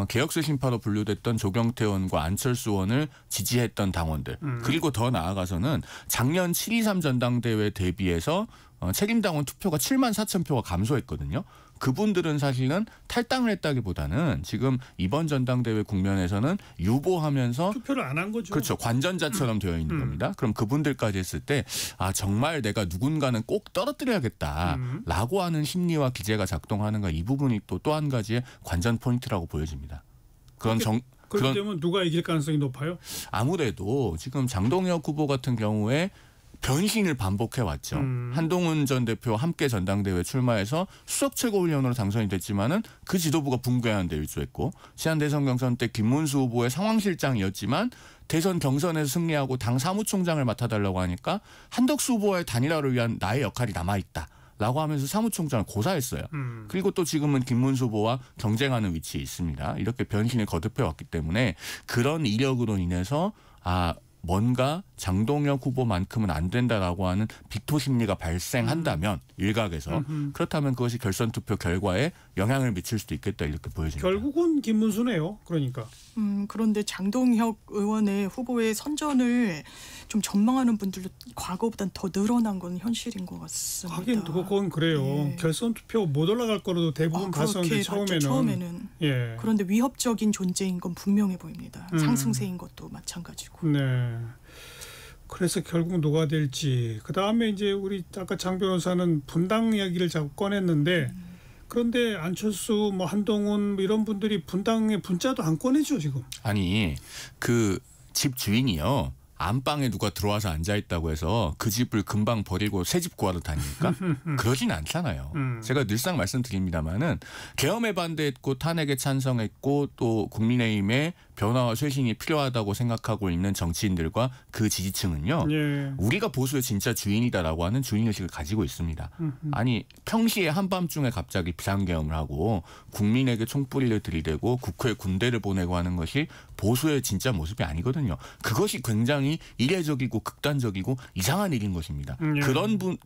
개혁세 신파로 분류됐던 조경태 의원과 안철수 의원을 지지했던 당원들 그리고 더 나아가서는 작년 7.23 전당대회 대비해서 책임당원 투표가 7만 4천 표가 감소했거든요. 그분들은 사실은 탈당을 했다기보다는 지금 이번 전당대회 국면에서는 유보하면서 투표를 안 한 거죠. 그렇죠. 관전자처럼 되어 있는 겁니다. 그럼 그분들까지 했을 때 정말 내가 누군가는 꼭 떨어뜨려야겠다라고 하는 심리와 기제가 작동하는가 이 부분이 또 한 가지의 관전 포인트라고 보여집니다. 그렇게 되면 누가 이길 가능성이 높아요? 아무래도 지금 장동혁 후보 같은 경우에 변신을 반복해왔죠. 한동훈 전 대표와 함께 전당대회 출마해서 수석 최고위원으로 당선이 됐지만은 그 지도부가 붕괴하는 데 일조했고 지난 대선 경선 때 김문수 후보의 상황실장이었지만 대선 경선에서 승리하고 당 사무총장을 맡아달라고 하니까 한덕수 후보와의 단일화를 위한 나의 역할이 남아있다. 라고 하면서 사무총장을 고사했어요. 그리고 또 지금은 김문수 후보와 경쟁하는 위치에 있습니다. 이렇게 변신을 거듭해왔기 때문에 그런 이력으로 인해서 뭔가 장동혁 후보만큼은 안 된다라고 하는 비토 심리가 발생한다면 일각에서 그렇다면 그것이 결선 투표 결과에 영향을 미칠 수도 있겠다 이렇게 보여집니다. 결국은 김문수네요. 그러니까. 그런데 장동혁 의원의 후보의 선전을 좀 전망하는 분들도 과거보단 더 늘어난 건 현실인 것 같습니다. 하긴 그건 그래요. 네. 결선 투표 못 올라갈 거로도 대부분 봤었는데 처음에는. 예. 그런데 위협적인 존재인 건 분명해 보입니다. 상승세인 것도 마찬가지고. 네. 그래서 결국 누가 될지. 그다음에 이제 우리 아까 장 변호사는 분당 이야기를 자꾸 꺼냈는데 그런데 안철수 뭐 한동훈 이런 분들이 분당의 분자도 안 꺼내죠 지금. 아니 그 집 주인이요. 안방에 누가 들어와서 앉아있다고 해서 그 집을 금방 버리고 새 집 구하러 다닙니까? 그러진 않잖아요. 제가 늘상 말씀드립니다마는 계엄에 반대했고 탄핵에 찬성했고 또 국민의힘에 변화와 쇄신이 필요하다고 생각하고 있는 정치인들과 그 지지층은요. 우리가 보수의 진짜 주인이다라고 하는 주인의식을 가지고 있습니다. 아니 평시에 한밤중에 갑자기 비상계엄을 하고 국민에게 총뿌리를 들이대고 국회에 군대를 보내고 하는 것이 보수의 진짜 모습이 아니거든요. 그것이 굉장히 이례적이고 극단적이고 이상한 일인 것입니다.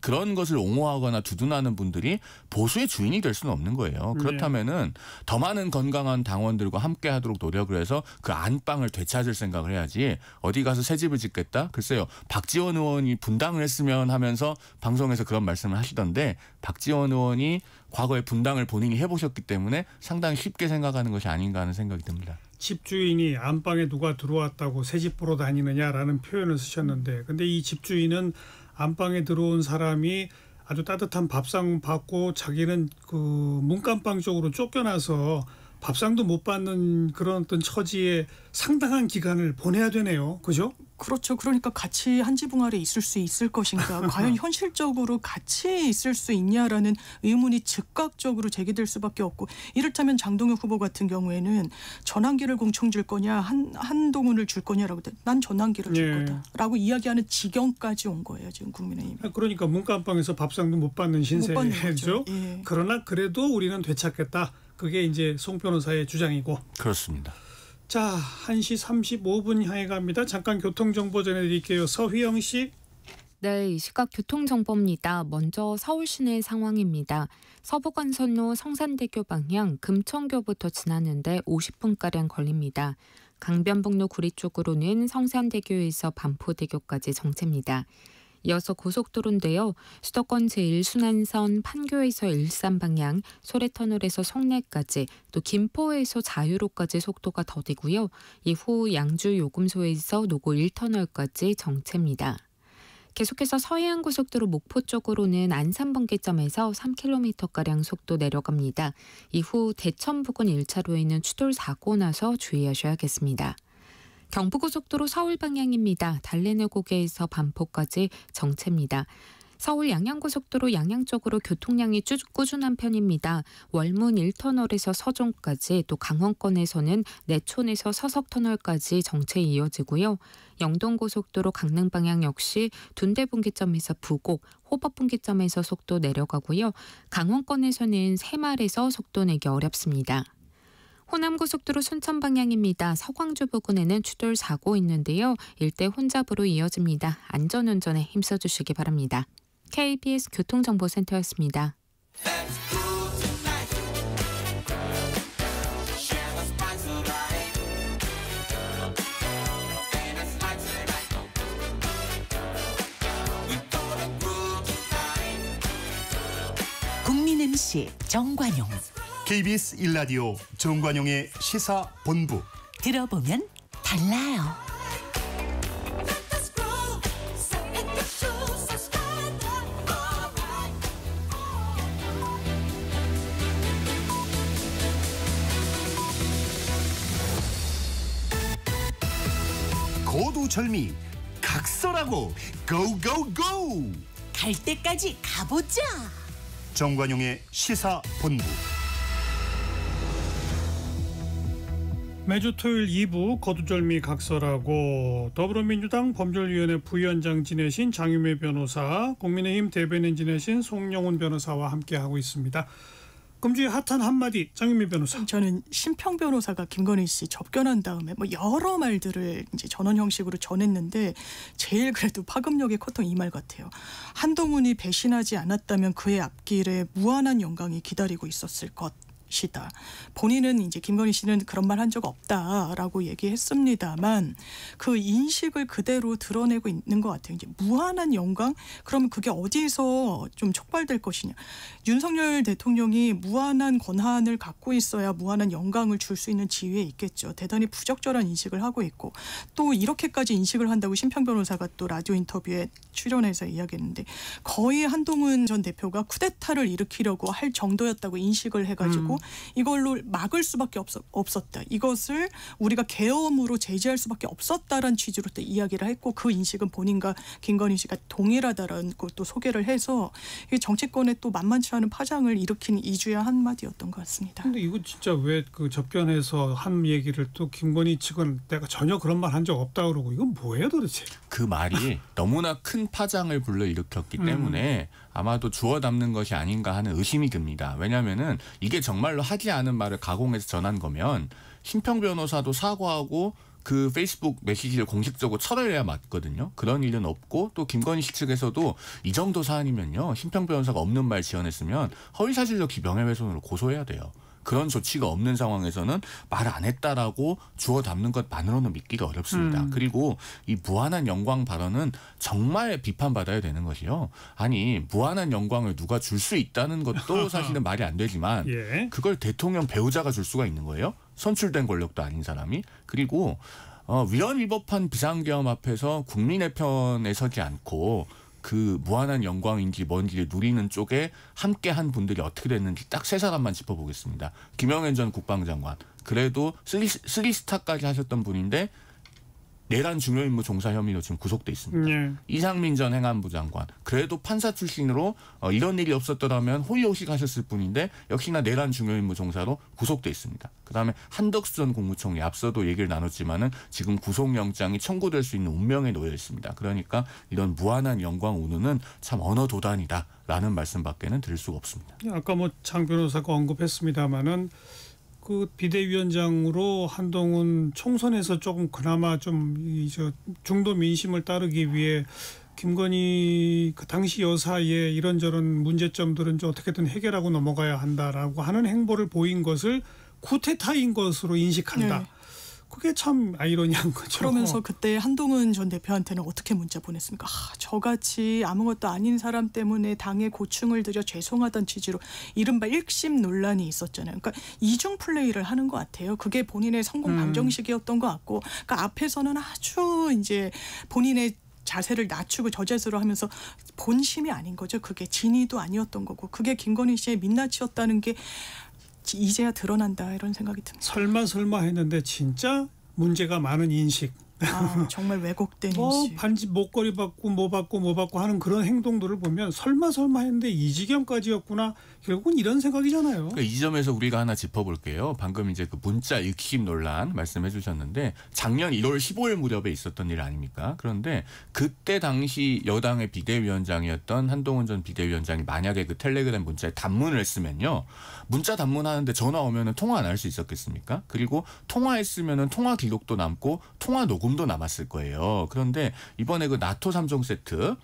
그런 것을 옹호하거나 두둔하는 분들이 보수의 주인이 될 수는 없는 거예요. 그렇다면은 더 많은 건강한 당원들과 함께하도록 노력을 해서 그 안방을 되찾을 생각을 해야지 어디 가서 새 집을 짓겠다? 글쎄요. 박지원 의원이 분당을 했으면 하면서 방송에서 그런 말씀을 하시던데 박지원 의원이 과거에 분당을 본인이 해보셨기 때문에 상당히 쉽게 생각하는 것이 아닌가 하는 생각이 듭니다. 집주인이 안방에 누가 들어왔다고 새 집 보러 다니느냐라는 표현을 쓰셨는데 근데 이 집주인은 안방에 들어온 사람이 아주 따뜻한 밥상 받고 자기는 그 문간방 쪽으로 쫓겨나서 밥상도 못 받는 그런 어떤 처지에 상당한 기간을 보내야 되네요. 그죠? 그렇죠. 그러니까 같이 한 지붕 아래 있을 수 있을 것인가. 과연 현실적으로 같이 있을 수 있냐라는 의문이 즉각적으로 제기될 수밖에 없고, 이를테면 장동혁 후보 같은 경우에는 전환기를 공청 줄 거냐 한동훈을 줄 거냐라고 난 전환기를 줄 거다라고 이야기하는 지경까지 온 거예요. 지금 국민의힘. 그러니까 문간방에서 밥상도 못 받는 신세죠. 예. 그러나 그래도 우리는 되찾겠다. 그게 이제 송 변호사의 주장이고. 그렇습니다. 자, 1시 35분 향해 갑니다. 잠깐 교통정보 전해드릴게요. 서휘영 씨. 네, 이 시각 교통정보입니다. 먼저 서울 시내 상황입니다. 서부간선로 성산대교 방향 금천교부터 지나는데 50분가량 걸립니다. 강변북로 구리 쪽으로는 성산대교에서 반포대교까지 정체입니다. 이어서 고속도로인데요. 수도권 제1순환선 판교에서 일산 방향, 소래터널에서 송내까지, 또 김포에서 자유로까지 속도가 더디고요. 이후 양주 요금소에서 노고 1터널까지 정체입니다. 계속해서 서해안고속도로 목포 쪽으로는 안산분기점에서 3km가량 속도 내려갑니다. 이후 대천 부근 1차로에는 추돌 사고 나서 주의하셔야겠습니다. 경부고속도로 서울 방향입니다. 달래내고개에서 반포까지 정체입니다. 서울 양양고속도로 양양 쪽으로 교통량이 꾸준한 편입니다. 월문 1터널에서 서종까지, 또 강원권에서는 내촌에서 서석터널까지 정체 이어지고요. 영동고속도로 강릉 방향 역시 둔대분기점에서 부곡, 호법분기점에서 속도 내려가고요. 강원권에서는 새말에서 속도 내기 어렵습니다. 호남고속도로 순천 방향입니다. 서광주 부근에는 추돌 사고 있는데요. 일대 혼잡으로 이어집니다. 안전운전에 힘써주시기 바랍니다. KBS 교통정보센터였습니다. 국민 MC 정관용. KBS 1라디오 정관용의 시사본부. 들어보면 달라요. 고두절미 각설하고 고고고. 갈 때까지 가보자. 정관용의 시사본부. 매주 토요일 2부 거두절미 각설하고 더불어민주당 법률위원회 부위원장 지내신 장유매 변호사, 국민의힘 대변인 지내신 송영훈 변호사와 함께하고 있습니다. 금주의 핫한 한마디, 장유매 변호사. 저는 심평 변호사가 김건희 씨 접견한 다음에 뭐 여러 말들을 이제 전원 형식으로 전했는데 제일 그래도 파급력이 컸던 이 말 같아요. 한동훈이 배신하지 않았다면 그의 앞길에 무한한 영광이 기다리고 있었을 것이다. 본인은 이제 김건희 씨는 그런 말 한 적 없다라고 얘기했습니다만 그 인식을 그대로 드러내고 있는 것 같아요. 이제 무한한 영광? 그러면 그게 어디서 좀 촉발될 것이냐. 윤석열 대통령이 무한한 권한을 갖고 있어야 무한한 영광을 줄 수 있는 지위에 있겠죠. 대단히 부적절한 인식을 하고 있고, 또 이렇게까지 인식을 한다고 심평 변호사가 또 라디오 인터뷰에 출연해서 이야기했는데, 거의 한동훈 전 대표가 쿠데타를 일으키려고 할 정도였다고 인식을 해가지고 이걸로 막을 수밖에 없었다. 이것을 우리가 계엄으로 제지할 수밖에 없었다라는 취지로 또 이야기를 했고, 그 인식은 본인과 김건희 씨가 동일하다라는 것도 소개를 해서 정치권에 또 만만치 않은 파장을 일으킨 2주의 한마디였던 것 같습니다. 근데 이거 진짜 왜 그 접견에서 한 얘기를 또 김건희 측은 내가 전혀 그런 말 한 적 없다 그러고, 이건 뭐예요 도대체? 그 말이 너무나 큰 파장을 불러일으켰기 때문에 아마도 주워 담는 것이 아닌가 하는 의심이 듭니다. 왜냐하면은 이게 정말로 하지 않은 말을 가공해서 전한 거면 심평 변호사도 사과하고 그 페이스북 메시지를 공식적으로 철회해야 맞거든요. 그런 일은 없고, 또 김건희 씨 측에서도 이 정도 사안이면요, 심평 변호사가 없는 말 지어냈으면 허위사실적 명예훼손으로 고소해야 돼요. 그런 조치가 없는 상황에서는 말 안 했다라고 주워 담는 것만으로는 믿기가 어렵습니다. 그리고 이 무한한 영광 발언은 정말 비판받아야 되는 것이요. 아니, 무한한 영광을 누가 줄 수 있다는 것도 사실은 말이 안 되지만 그걸 대통령 배우자가 줄 수가 있는 거예요? 선출된 권력도 아닌 사람이. 그리고 위헌 위법한 비상계엄 앞에서 국민의 편에 서지 않고 그 무한한 영광인지 뭔지를 누리는 쪽에 함께한 분들이 어떻게 됐는지 딱 세 사람만 짚어보겠습니다. 김영현 전 국방장관. 그래도 3스타까지 하셨던 분인데 내란 중요임무 종사 혐의로 지금 구속돼 있습니다. 예. 이상민 전 행안부 장관. 그래도 판사 출신으로 이런 일이 없었더라면 호의호식하셨을 뿐인데 역시나 내란 중요임무 종사로 구속돼 있습니다. 그다음에 한덕수 전 국무총리 앞서도 얘기를 나눴지만은 지금 구속영장이 청구될 수 있는 운명에 놓여 있습니다. 그러니까 이런 무한한 영광 운운은 참 언어도단이다라는 말씀밖에는 드릴 수가 없습니다. 아까 뭐 장 변호사가 언급했습니다마는 그 비대위원장으로 한동훈 총선에서 조금 그나마 좀 중도 민심을 따르기 위해 김건희 그 당시 여사의 이런저런 문제점들은 좀 어떻게든 해결하고 넘어가야 한다라고 하는 행보를 보인 것을 쿠데타인 것으로 인식한다. 네. 그게 참 아이러니한 거죠. 그러면서 그때 한동훈 전 대표한테는 어떻게 문자 보냈습니까? 저같이 아무것도 아닌 사람 때문에 당에 고충을 드려 죄송하다는 취지로 이른바 1심 논란이 있었잖아요. 그러니까 이중 플레이를 하는 것 같아요. 그게 본인의 성공 방정식이었던 것 같고, 그러니까 앞에서는 아주 이제 본인의 자세를 낮추고 저자세로 하면서 본심이 아닌 거죠. 그게 진의도 아니었던 거고, 그게 김건희 씨의 민낯이었다는 게 이제야 드러난다, 이런 생각이 듭니다. 설마 했는데 진짜 문제가 많은 인식. 정말 왜곡된 뭐 인식. 반지 목걸이 받고 뭐 받고 하는 그런 행동들을 보면 설마 했는데 이 지경까지였구나. 결국은 이런 생각이잖아요. 그러니까 이 점에서 우리가 하나 짚어볼게요. 방금 이제 그 문자 읽힘 논란 말씀해 주셨는데 작년 1월 15일 무렵에 있었던 일 아닙니까? 그런데 그때 당시 여당의 비대위원장이었던 한동훈 전 비대위원장이 만약에 그 텔레그램 문자에 단문을 했으면요. 문자 단문하는데 전화 오면은 통화 안 할 수 있었겠습니까? 그리고 통화했으면은 통화 기록도 남고 통화 녹음도 남았을 거예요. 그런데 이번에 그 나토 3종 세트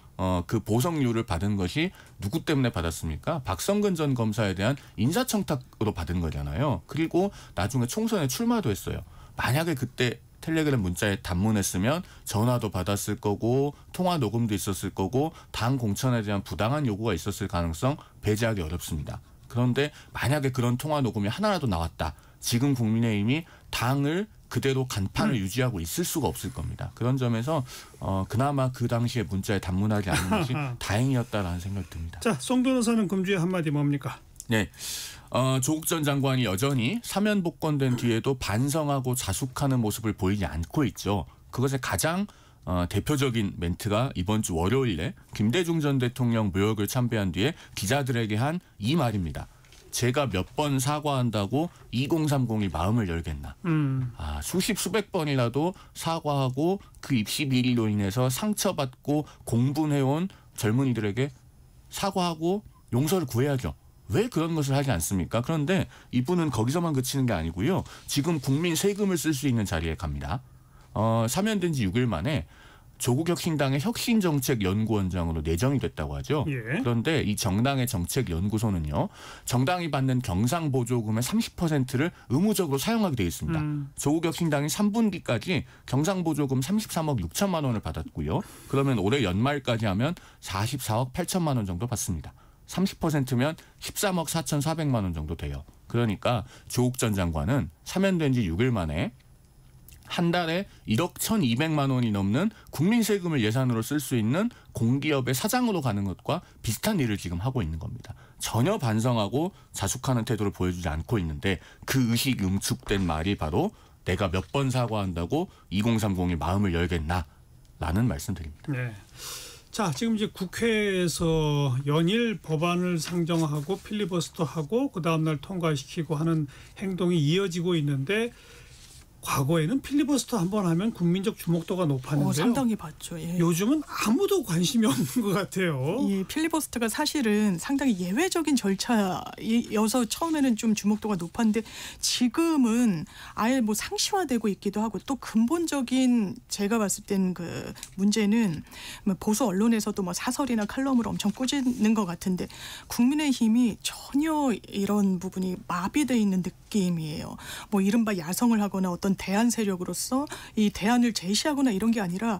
그 보석료를 받은 것이 누구 때문에 받았습니까? 박성근 전 검사에 대한 인사청탁으로 받은 거잖아요. 그리고 나중에 총선에 출마도 했어요. 만약에 그때 텔레그램 문자에 단문했으면 전화도 받았을 거고 통화 녹음도 있었을 거고 당 공천에 대한 부당한 요구가 있었을 가능성 배제하기 어렵습니다. 그런데 만약에 그런 통화 녹음이 하나라도 나왔다. 지금 국민의힘이 당을 그대로 간판을 유지하고 있을 수가 없을 겁니다. 그런 점에서 그나마 그 당시에 문자에 단문하지 않은 것이 다행이었다라는 생각이 듭니다. 자, 송 변호사는 금주의 한마디 뭡니까? 네. 조국 전 장관이 여전히 사면 복권된 뒤에도 반성하고 자숙하는 모습을 보이지 않고 있죠. 그것의 가장 대표적인 멘트가 이번 주 월요일에 김대중 전 대통령 묘역을 참배한 뒤에 기자들에게 한 이 말입니다. 제가 몇 번 사과한다고 2030이 마음을 열겠나. 수백 번이라도 사과하고 그 입시 비리로 인해서 상처받고 공분해온 젊은이들에게 사과하고 용서를 구해야죠. 왜 그런 것을 하지 않습니까? 그런데 이분은 거기서만 그치는 게 아니고요. 지금 국민 세금을 쓸 수 있는 자리에 갑니다. 사면된 지 6일 만에 조국 혁신당의 혁신정책연구원장으로 내정이 됐다고 하죠. 예. 그런데 이 정당의 정책연구소는요. 정당이 받는 경상보조금의 30%를 의무적으로 사용하게 되어 있습니다. 조국 혁신당이 3분기까지 경상보조금 33억 6천만 원을 받았고요. 그러면 올해 연말까지 하면 44억 8천만 원 정도 받습니다. 30%면 13억 4,400만 원 정도 돼요. 그러니까 조국 전 장관은 사면된 지 6일 만에 한 달에 1억 1,200만 원이 넘는 국민 세금을 예산으로 쓸 수 있는 공기업의 사장으로 가는 것과 비슷한 일을 지금 하고 있는 겁니다. 전혀 반성하고 자숙하는 태도를 보여주지 않고 있는데 그 의식 응축된 말이 바로 내가 몇 번 사과한다고 2030이 마음을 열겠나라는 말씀드립니다. 네. 자, 지금 이제 국회에서 연일 법안을 상정하고 필리버스터하고 그 다음날 통과시키고 하는 행동이 이어지고 있는데 과거에는 필리버스터 한번 하면 국민적 주목도가 높았는데요. 상당히 봤죠. 예. 요즘은 아무도 관심이 없는 것 같아요. 이 필리버스터가 사실은 상당히 예외적인 절차여서 처음에는 좀 주목도가 높았는데 지금은 아예 뭐 상시화되고 있기도 하고 또 근본적인 제가 봤을 땐 그 문제는 보수 언론에서도 뭐 사설이나 칼럼으로 엄청 꾸짖는 것 같은데 국민의힘이 전혀 이런 부분이 마비돼 있는 느낌이에요. 뭐 이른바 야성을 하거나 어떤 대안 세력으로서 이 대안을 제시하거나 이런 게 아니라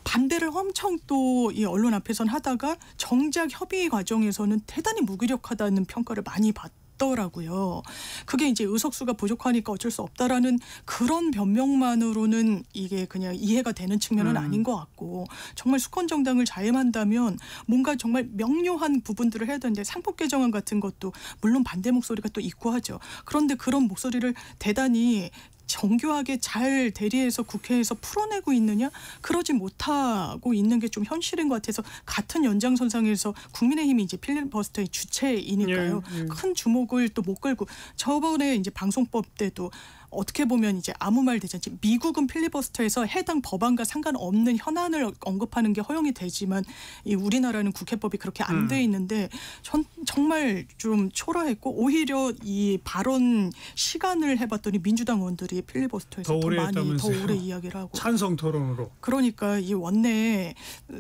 반대를 엄청 또 이 언론 앞에선 하다가 정작 협의 과정에서는 대단히 무기력하다는 평가를 많이 받았던 없더라고요. 그게 이제 의석수가 부족하니까 어쩔 수 없다라는 그런 변명만으로는 이게 그냥 이해가 되는 측면은 아닌 것 같고, 정말 수권 정당을 자임한다면 뭔가 정말 명료한 부분들을 해야 되는데, 상법 개정안 같은 것도 물론 반대 목소리가 또 있고 하죠. 그런데 그런 목소리를 대단히 정교하게 잘 대리해서 국회에서 풀어내고 있느냐? 그러지 못하고 있는 게 좀 현실인 것 같아서, 같은 연장선상에서 국민의힘이 이제 필리버스터의 주체이니까요. 큰 주목을 또 못 끌고, 저번에 이제 방송법 때도 어떻게 보면 이제 아무 말 되지 않지. 미국은 필리버스터에서 해당 법안과 상관없는 현안을 언급하는 게 허용이 되지만, 이 우리나라는 국회법이 그렇게 안 돼 있는데, 전 정말 좀 초라했고, 오히려 이 발언 시간을 해봤더니 민주당 의원들이 필리버스터에서 더 오래 이야기를 하고 찬성 토론으로. 그러니까 이 원내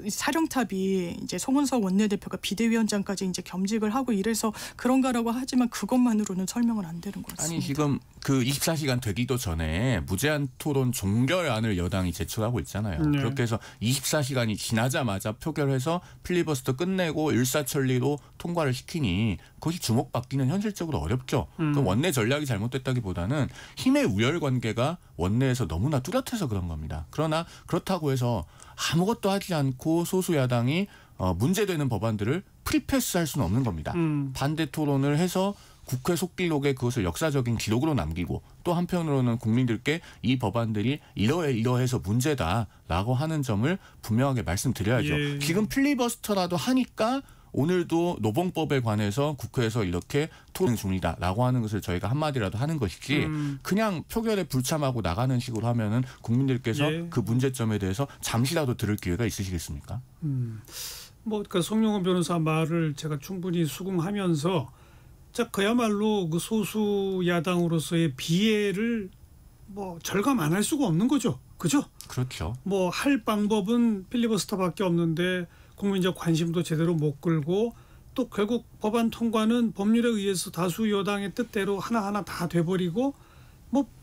사령탑이 이제 송은석 원내대표가 비대위원장까지 이제 겸직을 하고 이래서 그런가라고 하지만, 그것만으로는 설명은 안 되는 것 같습니다. 아니 지금 그 24시간 되기도 전에 무제한 토론 종결안을 여당이 제출하고 있잖아요. 네. 그렇게 해서 24시간이 지나자마자 표결해서 필리버스터 끝내고 일사천리로 통과를 시키니 그것이 주목받기는 현실적으로 어렵죠. 그 원내 전략이 잘못됐다기보다는 힘의 우열 관계가 원내에서 너무나 뚜렷해서 그런 겁니다. 그러나 그렇다고 해서 아무것도 하지 않고 소수 야당이 문제되는 법안들을 프리패스할 수는 없는 겁니다. 반대 토론을 해서 국회 속기록에 그것을 역사적인 기록으로 남기고, 또 한편으로는 국민들께 이 법안들이 이러해서 문제다라고 하는 점을 분명하게 말씀드려야죠. 예. 지금 필리버스터라도 하니까 오늘도 노봉법에 관해서 국회에서 이렇게 토론 중이다라고 하는 것을 저희가 한마디라도 하는 것이지, 그냥 표결에 불참하고 나가는 식으로 하면은 국민들께서 예. 그 문제점에 대해서 잠시라도 들을 기회가 있으시겠습니까? 그 송영원 변호사 말을 제가 충분히 수긍하면서, 자, 그야말로 그 소수 야당으로서의 비애를 절감 안 할 수가 없는 거죠. 그죠? 그렇죠. 할 방법은 필리버스터밖에 없는데 국민적 관심도 제대로 못 끌고, 또 결국 법안 통과는 법률에 의해서 다수 여당의 뜻대로 하나하나 다 돼버리고,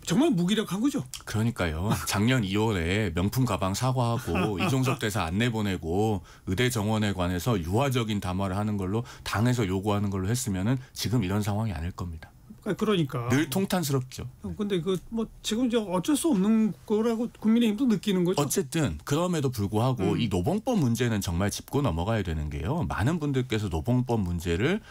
정말 무기력한 거죠. 그러니까요. 작년 2월에 명품 가방 사과하고 이종석 대사 안내 보내고 의대 정원에 관해서 유화적인 담화를 하는 걸로 당에서 요구하는 걸로 했으면은 지금 이런 상황이 아닐 겁니다. 그러니까 늘 통탄스럽죠. 근데 지금 이제 어쩔 수 없는 거라고 국민의힘도 느끼는 거죠. 어쨌든 그럼에도 불구하고 이 노봉법 문제는 정말 짚고 넘어가야 되는 게요. 많은 분들께서 노봉법 문제를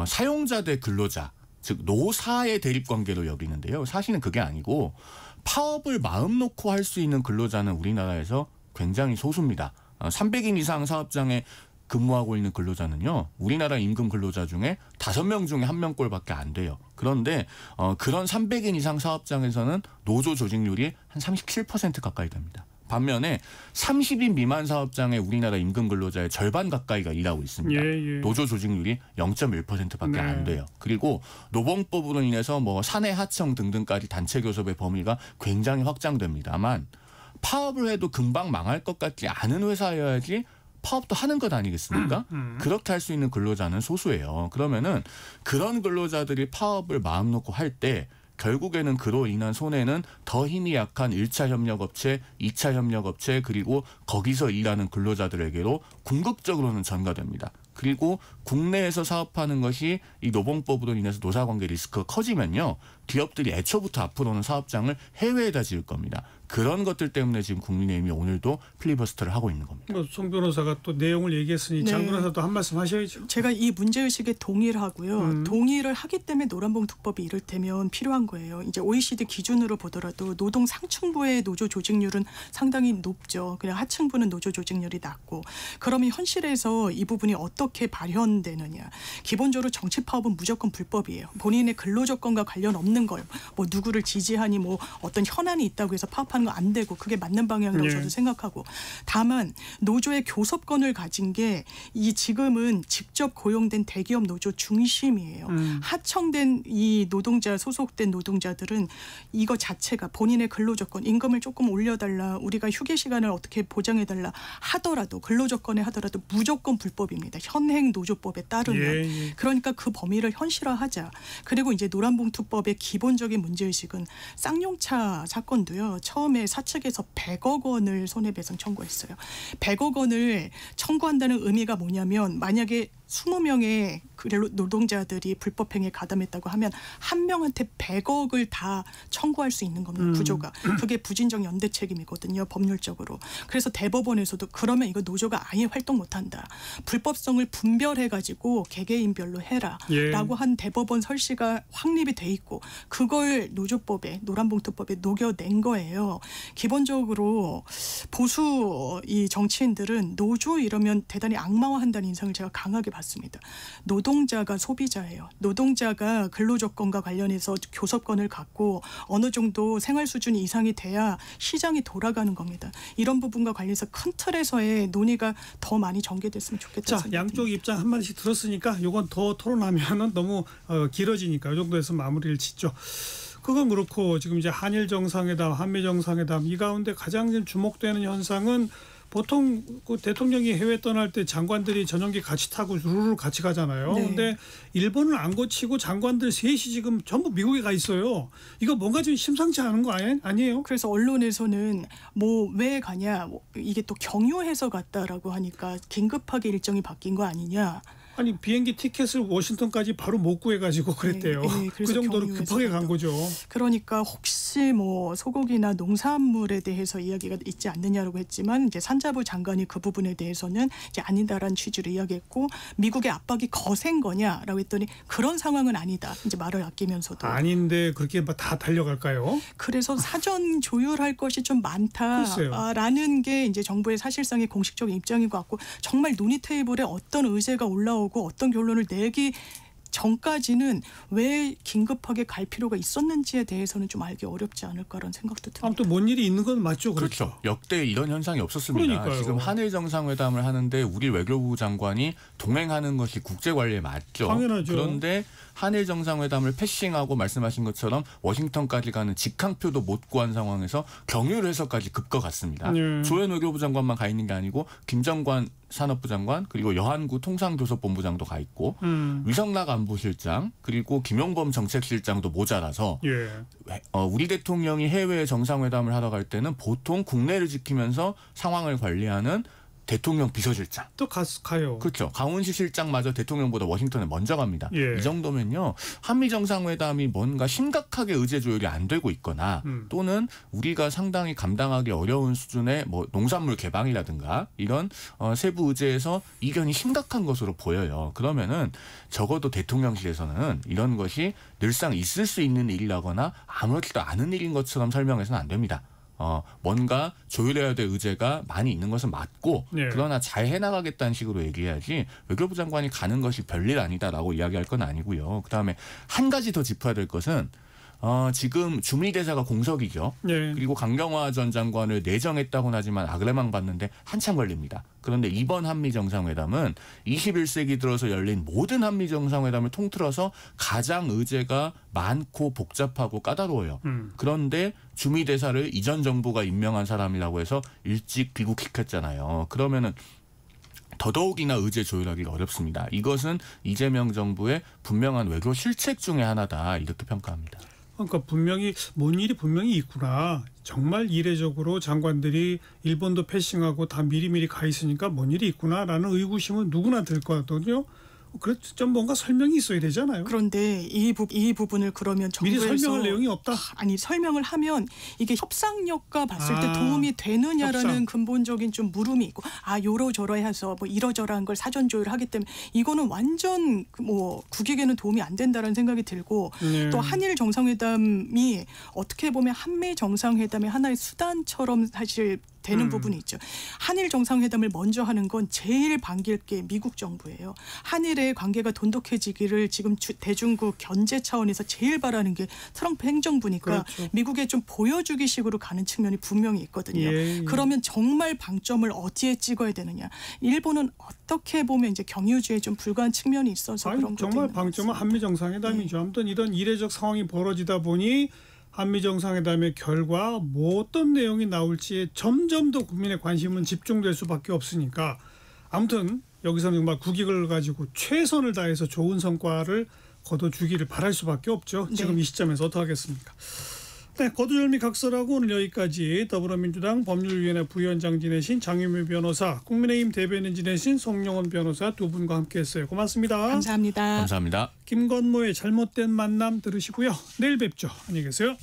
사용자 대 근로자, 즉 노사의 대립관계로 여기는데요. 사실은 그게 아니고, 파업을 마음 놓고 할 수 있는 근로자는 우리나라에서 굉장히 소수입니다. 300인 이상 사업장에 근무하고 있는 근로자는요, 우리나라 임금 근로자 중에 5명 중에 1명꼴밖에 안 돼요. 그런데 그런 300인 이상 사업장에서는 노조 조직률이 한 37% 가까이 됩니다. 반면에 30인 미만 사업장의 우리나라 임금 근로자의 절반 가까이가 일하고 있습니다. 예. 노조 조직률이 0.1%밖에 안 돼요. 그리고 노봉법으로 인해서 사내 하청 등등까지 단체 교섭의 범위가 굉장히 확장됩니다만, 파업을 해도 금방 망할 것 같지 않은 회사여야지 파업도 하는 것 아니겠습니까? 그렇게 할 수 있는 근로자는 소수예요. 그러면은 그런 근로자들이 파업을 마음 놓고 할 때 결국에는 그로 인한 손해는 더 힘이 약한 1차 협력업체, 2차 협력업체, 그리고 거기서 일하는 근로자들에게로 궁극적으로는 전가됩니다. 그리고 국내에서 사업하는 것이 이 노봉법으로 인해서 노사관계 리스크가 커지면요, 기업들이 애초부터 앞으로는 사업장을 해외에다 지을 겁니다. 그런 것들 때문에 지금 국민의힘이 오늘도 필리버스터를 하고 있는 겁니다. 송 변호사가 또 내용을 얘기했으니 장 변호사도 한 말씀 하셔야죠. 제가 이 문제의식에 동의를 하고요. 동의를 하기 때문에 노란봉투법이 이를테면 필요한 거예요. 이제 OECD 기준으로 보더라도 노동 상층부의 노조 조직률은 상당히 높죠. 그냥 하층부는 노조 조직률이 낮고, 그러면 현실에서 이 부분이 어떻게 발현되느냐. 기본적으로 정치 파업은 무조건 불법이에요. 본인의 근로조건과 관련 없는 거예요. 누구를 지지하니 어떤 현안이 있다고 해서 파업하는 거 안 되고, 그게 맞는 방향이라고 저도 생각하고, 다만 노조의 교섭권을 가진 게 이 지금은 직접 고용된 대기업 노조 중심이에요. 하청된 이 노동자, 소속된 노동자들은 이거 자체가 본인의 근로조건, 임금을 조금 올려달라, 우리가 휴게 시간을 어떻게 보장해달라 하더라도, 근로조건에 하더라도 무조건 불법입니다. 현행 노조법에 따르면. 그러니까 그 범위를 현실화하자. 그리고 이제 노란봉투법의 기본적인 문제의식은 쌍용차 사건도요. 처음에 사측에서 100억 원을 손해배상 청구했어요. 100억 원을 청구한다는 의미가 뭐냐면, 만약에 20명의 노동자들이 불법행위에 가담했다고 하면 한 명한테 100억을 다 청구할 수 있는 겁니다. 구조가. 그게 부진정 연대 책임이거든요. 법률적으로. 그래서 대법원에서도 그러면 이거 노조가 아예 활동 못한다. 불법성을 분별해가지고 개개인별로 해라. 라고 한 대법원 설시가 확립이 돼 있고 그걸 노조법에 노란봉투법에 녹여낸 거예요. 기본적으로 보수 이 정치인들은 노조 이러면 대단히 악마화한다는 인상을 제가 강하게 받습니다. 노동자가 소비자예요. 노동자가 근로조건과 관련해서 교섭권을 갖고 어느 정도 생활 수준이 이상이 돼야 시장이 돌아가는 겁니다. 이런 부분과 관련해서 큰 틀에서의 논의가 더 많이 전개됐으면 좋겠다. 자, 양쪽 입장 한마디씩 들었으니까 이건 더 토론하면은 너무 길어지니까 이 정도에서 마무리를 짓죠. 그건 그렇고 지금 이제 한일 정상회담, 한미 정상회담 이 가운데 가장 지금 주목되는 현상은 보통 그 대통령이 해외 떠날 때 장관들이 전용기 같이 타고 루루루 같이 가잖아요. 그런데 일본을 안 거치고 장관들 셋이 지금 전부 미국에 가 있어요. 이거 뭔가 좀 심상치 않은 거 아니에요? 그래서 언론에서는 뭐 왜 가냐 이게 또 경유해서 갔다라고 하니까 긴급하게 일정이 바뀐 거 아니냐. 아니 비행기 티켓을 워싱턴까지 바로 못 구해가지고 그랬대요. 그 정도로 급하게 간 거죠. 그러니까 혹시 뭐 소고기나 농산물에 대해서 이야기가 있지 않느냐라고 했지만 이제 산자부 장관이 그 부분에 대해서는 이제 아니다라는 취지로 이야기했고 미국의 압박이 거센 거냐라고 했더니 그런 상황은 아니다. 이제 말을 아끼면서도 아닌데 그렇게 다 달려갈까요? 그래서 사전 조율할 것이 좀 많다라는 게 이제 정부의 사실상의 공식적인 입장인 것 같고 정말 논의 테이블에 어떤 의제가 올라오고 어떤 결론을 내기 전까지는 왜 긴급하게 갈 필요가 있었는지에 대해서는 좀 알기 어렵지 않을까라는 생각도 듭니다. 아무튼 뭔 일이 있는 건 맞죠. 그렇죠. 역대 이런 현상이 없었습니다. 그러니까요. 지금 한일 정상회담을 하는데 우리 외교부 장관이 동행하는 것이 국제관리에 맞죠. 당연하죠. 그런데 한일 정상회담을 패싱하고 말씀하신 것처럼 워싱턴까지 가는 직항표도 못 구한 상황에서 경유를 해서까지 급거갔습니다. 조현 외교부 장관만 가 있는 게 아니고 김정관 산업부 장관 그리고 여한구 통상교섭본부장도 가 있고 위성락 안보실장 그리고 김용범 정책실장도 모자라서 우리 대통령이 해외 정상회담을 하러 갈 때는 보통 국내를 지키면서 상황을 관리하는 대통령 비서실장. 또 가요. 그렇죠. 강훈시 실장마저 대통령보다 워싱턴에 먼저 갑니다. 이 정도면요. 한미 정상회담이 뭔가 심각하게 의제 조율이 안 되고 있거나 또는 우리가 상당히 감당하기 어려운 수준의 뭐 농산물 개방이라든가 이런 세부 의제에서 이견이 심각한 것으로 보여요. 그러면은 적어도 대통령실에서는 이런 것이 늘상 있을 수 있는 일이라거나 아무렇지도 않은 일인 것처럼 설명해서는 안 됩니다. 뭔가 조율해야 될 의제가 많이 있는 것은 맞고 그러나 잘 해나가겠다는 식으로 얘기해야지 외교부 장관이 가는 것이 별일 아니다라고 이야기할 건 아니고요. 그다음에 한 가지 더 짚어야 될 것은 지금 주미대사가 공석이죠. 그리고 강경화 전 장관을 내정했다고는 하지만 악레망 받는데 한참 걸립니다. 그런데 이번 한미 정상회담은 21세기 들어서 열린 모든 한미 정상회담을 통틀어서 가장 의제가 많고 복잡하고 까다로워요. 그런데 주미대사를 이전 정부가 임명한 사람이라고 해서 일찍 귀국시켰잖아요. 그러면은 더더욱이나 의제 조율하기가 어렵습니다. 이것은 이재명 정부의 분명한 외교 실책 중에 하나다 이렇게 평가합니다. 그러니까 분명히 뭔 일이 분명히 있구나. 정말 이례적으로 장관들이 일본도 패싱하고 다 미리미리 가 있으니까 뭔 일이 있구나라는 의구심은 누구나 들 거거든요. 그래서 좀 뭔가 설명이 있어야 되잖아요. 그런데 이 부분을 그러면 정부에서 미리 설명할 내용이 없다? 아니 설명을 하면 이게 협상력과 봤을 때 도움이 되느냐라는 근본적인 좀 물음이 있고 요러저러해서 뭐 이러저러한 걸 사전 조율하기 때문에 이거는 완전 뭐 국익에는 도움이 안 된다라는 생각이 들고 또 한일 정상회담이 어떻게 보면 한미 정상회담의 하나의 수단처럼 사실 되는 부분이 있죠. 한일 정상회담을 먼저 하는 건 제일 반길 게 미국 정부예요. 한일의 관계가 돈독해지기를 지금 대중국 견제 차원에서 제일 바라는 게 트럼프 행정부니까 그렇죠. 미국에 좀 보여주기식으로 가는 측면이 분명히 있거든요. 그러면 정말 방점을 어디에 찍어야 되느냐. 일본은 어떻게 보면 이제 경유주의에 좀 불과한 측면이 있어서 그런 것도 정말 방점은 한미 정상회담이죠. 아무튼 이런 이례적 상황이 벌어지다 보니 한미 정상회담의 결과 뭐 어떤 내용이 나올지에 점점 더 국민의 관심은 집중될 수밖에 없으니까 아무튼 여기서는 정말 국익을 가지고 최선을 다해서 좋은 성과를 거둬주기를 바랄 수밖에 없죠. 지금 이 시점에서 어떻게 하겠습니까? 네, 거두절미각설하고 오늘 여기까지 더불어민주당 법률위원회 부위원장 지내신 장유미 변호사, 국민의힘 대변인 지내신 송영원 변호사 두 분과 함께했어요. 고맙습니다. 감사합니다. 감사합니다. 김건모의 잘못된 만남 들으시고요. 내일 뵙죠. 안녕히 계세요.